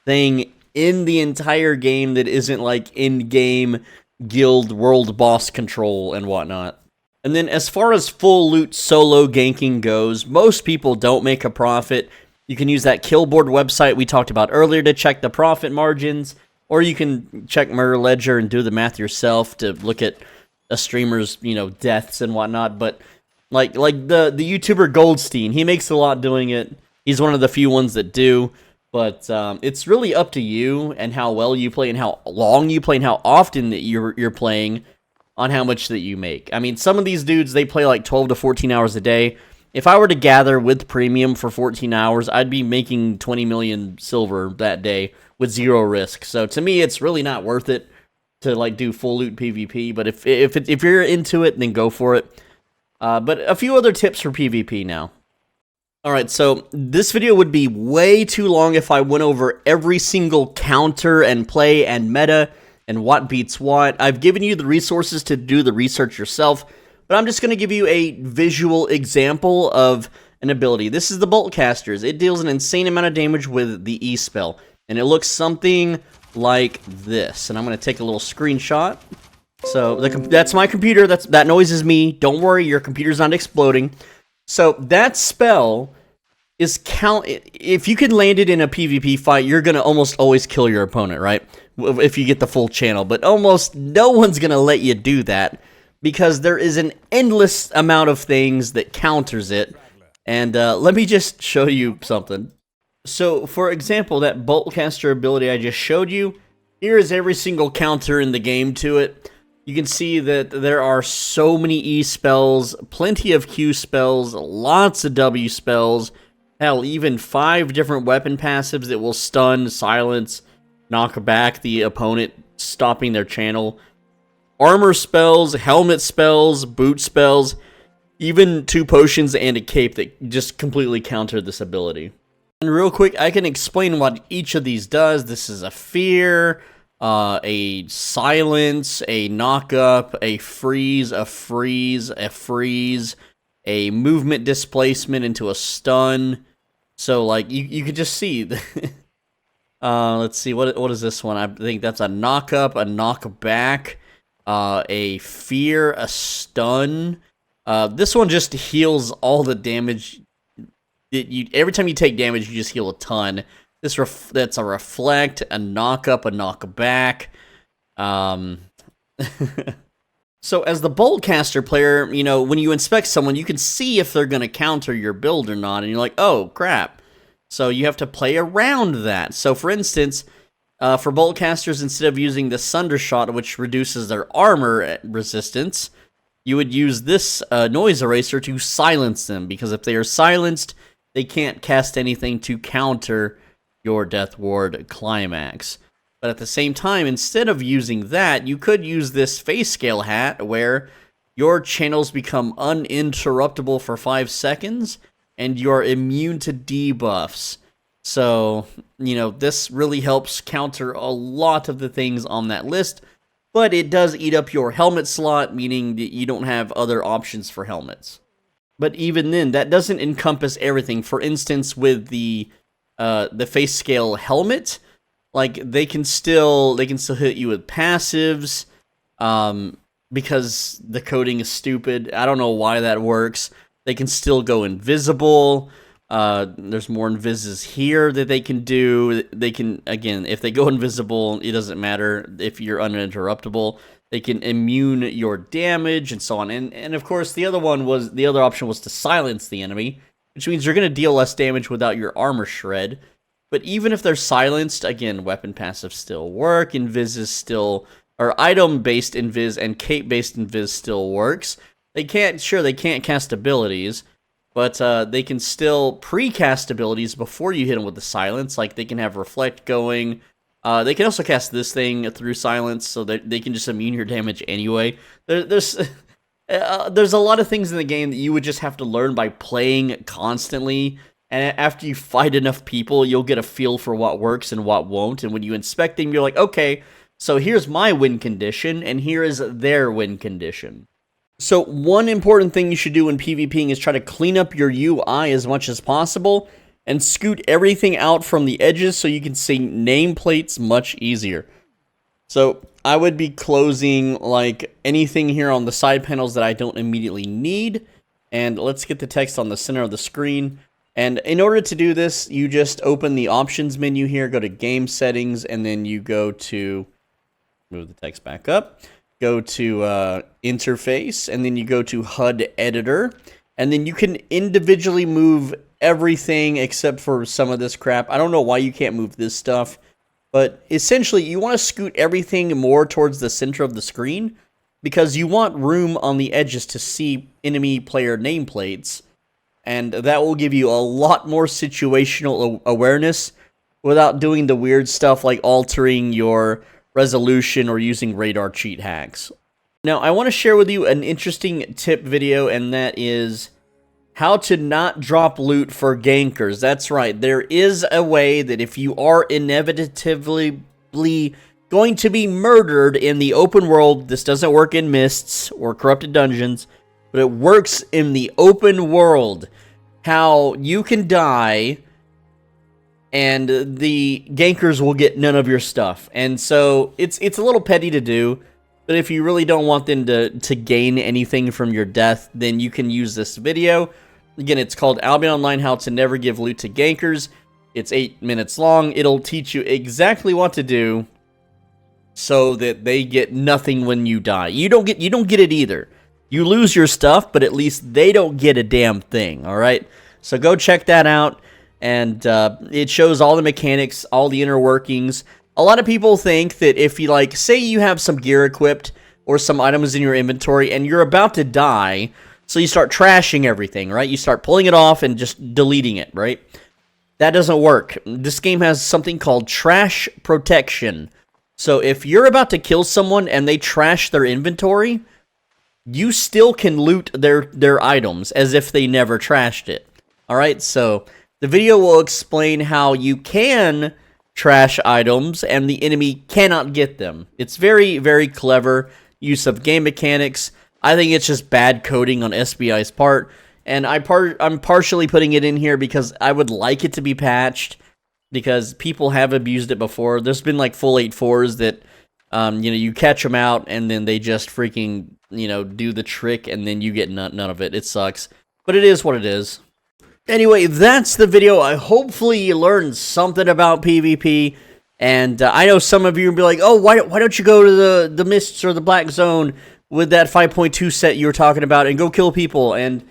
A: thing in the entire game that isn't like in-game guild world boss control and whatnot. And then as far as full loot solo ganking goes, most people don't make a profit. You can use that Killboard website we talked about earlier to check the profit margins, or you can check Mirror Ledger and do the math yourself to look at a streamer's, deaths and whatnot. But like the YouTuber Goldstein, he makes a lot doing it. He's one of the few ones that do. But it's really up to you and how well you play and how long you play and how often that you're playing on how much that you make. I mean, some of these dudes, they play like 12 to 14 hours a day. If I were to gather with premium for 14 hours, I'd be making 20 million silver that day with 0 risk. So to me, it's really not worth it to like do full loot PvP. But if you're into it, then go for it. But a few other tips for PvP now. Alright, so this video would be way too long if I went over every single counter and play and meta and what beats what. I've given you the resources to do the research yourself, but I'm just going to give you a visual example of an ability. This is the Boltcasters. It deals an insane amount of damage with the E spell, and it looks something like this. And I'm going to take a little screenshot. So that's my computer. That noise is me. Don't worry, your computer's not exploding. So that spell is if you can land it in a PvP fight, you're going to almost always kill your opponent, right? If you get the full channel. But almost no one's going to let you do that because there is an endless amount of things that counters it. And let me just show you something. So, for example, that Boltcaster ability I just showed you, here is every single counter in the game to it. You can see that there are so many E spells, plenty of Q spells, lots of W spells, hell, even 5 different weapon passives that will stun, silence, knock back the opponent, stopping their channel. Armor spells, helmet spells, boot spells, even 2 potions and a cape that just completely counter this ability. And real quick, I can explain what each of these does. This is a fear, a silence, a knock-up, a freeze, a freeze, a freeze, a movement displacement into a stun. So, like, you could just see. Let's see, what is this one? I think that's a knock-up, a knock-back, a fear, a stun. This one just heals all the damage. Every time you take damage, you just heal a ton. That's a reflect, a knock-up, a knock-back. So as the Boltcaster player, when you inspect someone, you can see if they're going to counter your build or not, and you're like, oh, crap. So you have to play around that. So for instance, for Boltcasters, instead of using the Sundershot, which reduces their armor resistance, you would use this Noise Eraser to silence them, because if they are silenced, they can't cast anything to counter your Death Ward Climax. But at the same time, instead of using that, you could use this Face Scale hat, where your channels become uninterruptible for 5 seconds, and you're immune to debuffs. So, this really helps counter a lot of the things on that list. but it does eat up your helmet slot, meaning that you don't have other options for helmets. But even then, that doesn't encompass everything. For instance, with the face scale helmet, like they can still hit you with passives, because the coding is stupid. I don't know why that works. They can still go invisible. There's more invises here that they can do. They can, again, if they go invisible, it doesn't matter if you're uninterruptible. They can immune your damage and so on. And of course, the other option was to silence the enemy, which means you're going to deal less damage without your armor shred. But even if they're silenced, again, weapon passives still work, invises still, or item-based invis and cape-based invis still works. They can't cast abilities, but they can still pre-cast abilities before you hit them with the silence. Like, they can have reflect going. They can also cast this thing through silence, so that they can just immune your damage anyway. There's a lot of things in the game that you would just have to learn by playing constantly. And after you fight enough people, you'll get a feel for what works and what won't. And when you inspect them, you're like, okay, so here's my win condition, and here is their win condition. So one important thing you should do when PvPing is try to clean up your UI as much as possible and scoot everything out from the edges so you can see nameplates much easier. So I would be closing like anything here on the side panels that I don't immediately need. And let's get the text on the center of the screen. And in order to do this, you just open the options menu here, go to game settings, and then you go to, move the text back up, go to interface, and then you go to HUD editor, and then you can individually move everything except for some of this crap. I don't know why you can't move this stuff, but essentially you want to scoot everything more towards the center of the screen because you want room on the edges to see enemy player nameplates, and that will give you a lot more situational awareness without doing the weird stuff like altering your resolution or using radar cheat hacks. Now, I want to share with you an interesting tip video, and that is how to not drop loot for gankers. That's right, there is a way that if you are inevitably going to be murdered in the open world, this doesn't work in mists or corrupted dungeons, but it works in the open world, how you can die and the gankers will get none of your stuff. And so it's a little petty to do, but if you really don't want them to gain anything from your death, then you can use this video. Again, it's called Albion Online, How to Never Give Loot to Gankers. It's 8 minutes long. It'll teach you exactly what to do so that they get nothing when you die. You don't get it either. You lose your stuff, but at least they don't get a damn thing, all right? So go check that out, and it shows all the mechanics, all the inner workings. A lot of people think that if you, like, say you have some gear equipped or some items in your inventory and you're about to die, so you start trashing everything, right? You start pulling it off and just deleting it, right? That doesn't work. This game has something called trash protection. So if you're about to kill someone and they trash their inventory, you still can loot their items as if they never trashed it. Alright, so the video will explain how you can trash items and the enemy cannot get them. It's very, very clever use of game mechanics. I think it's just bad coding on SBI's part, and I'm partially putting it in here because I would like it to be patched, because people have abused it before. There's been like full 8.4s that, you catch them out and then they just freaking, do the trick and then you get none of it. It sucks, but it is what it is. Anyway, that's the video. Hopefully you learned something about PvP, and I know some of you will be like, oh, why don't you go to the Mists or the Black Zone with that 5.2 set you were talking about and go kill people? And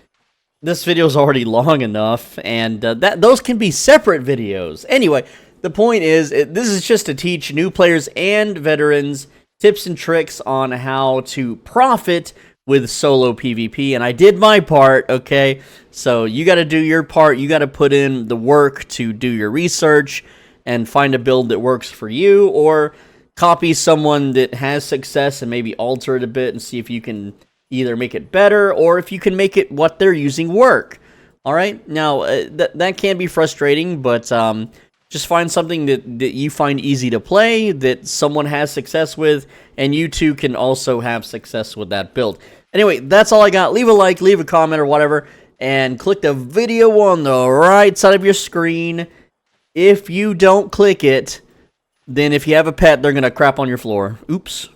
A: this video is already long enough, and those can be separate videos. Anyway, the point is, this is just to teach new players and veterans tips and tricks on how to profit with solo PvP, and I did my part, okay? So you got to do your part. You got to put in the work to do your research and find a build that works for you, or copy someone that has success and maybe alter it a bit and see if you can either make it better or if you can make it what they're using work. All right? Now, that can be frustrating, but just Just find something that you find easy to play, that someone has success with, and you too can also have success with that build. Anyway, that's all I got. Leave a like, leave a comment, or whatever, and click the video on the right side of your screen. If you don't click it, then if you have a pet, they're going to crap on your floor. Oops.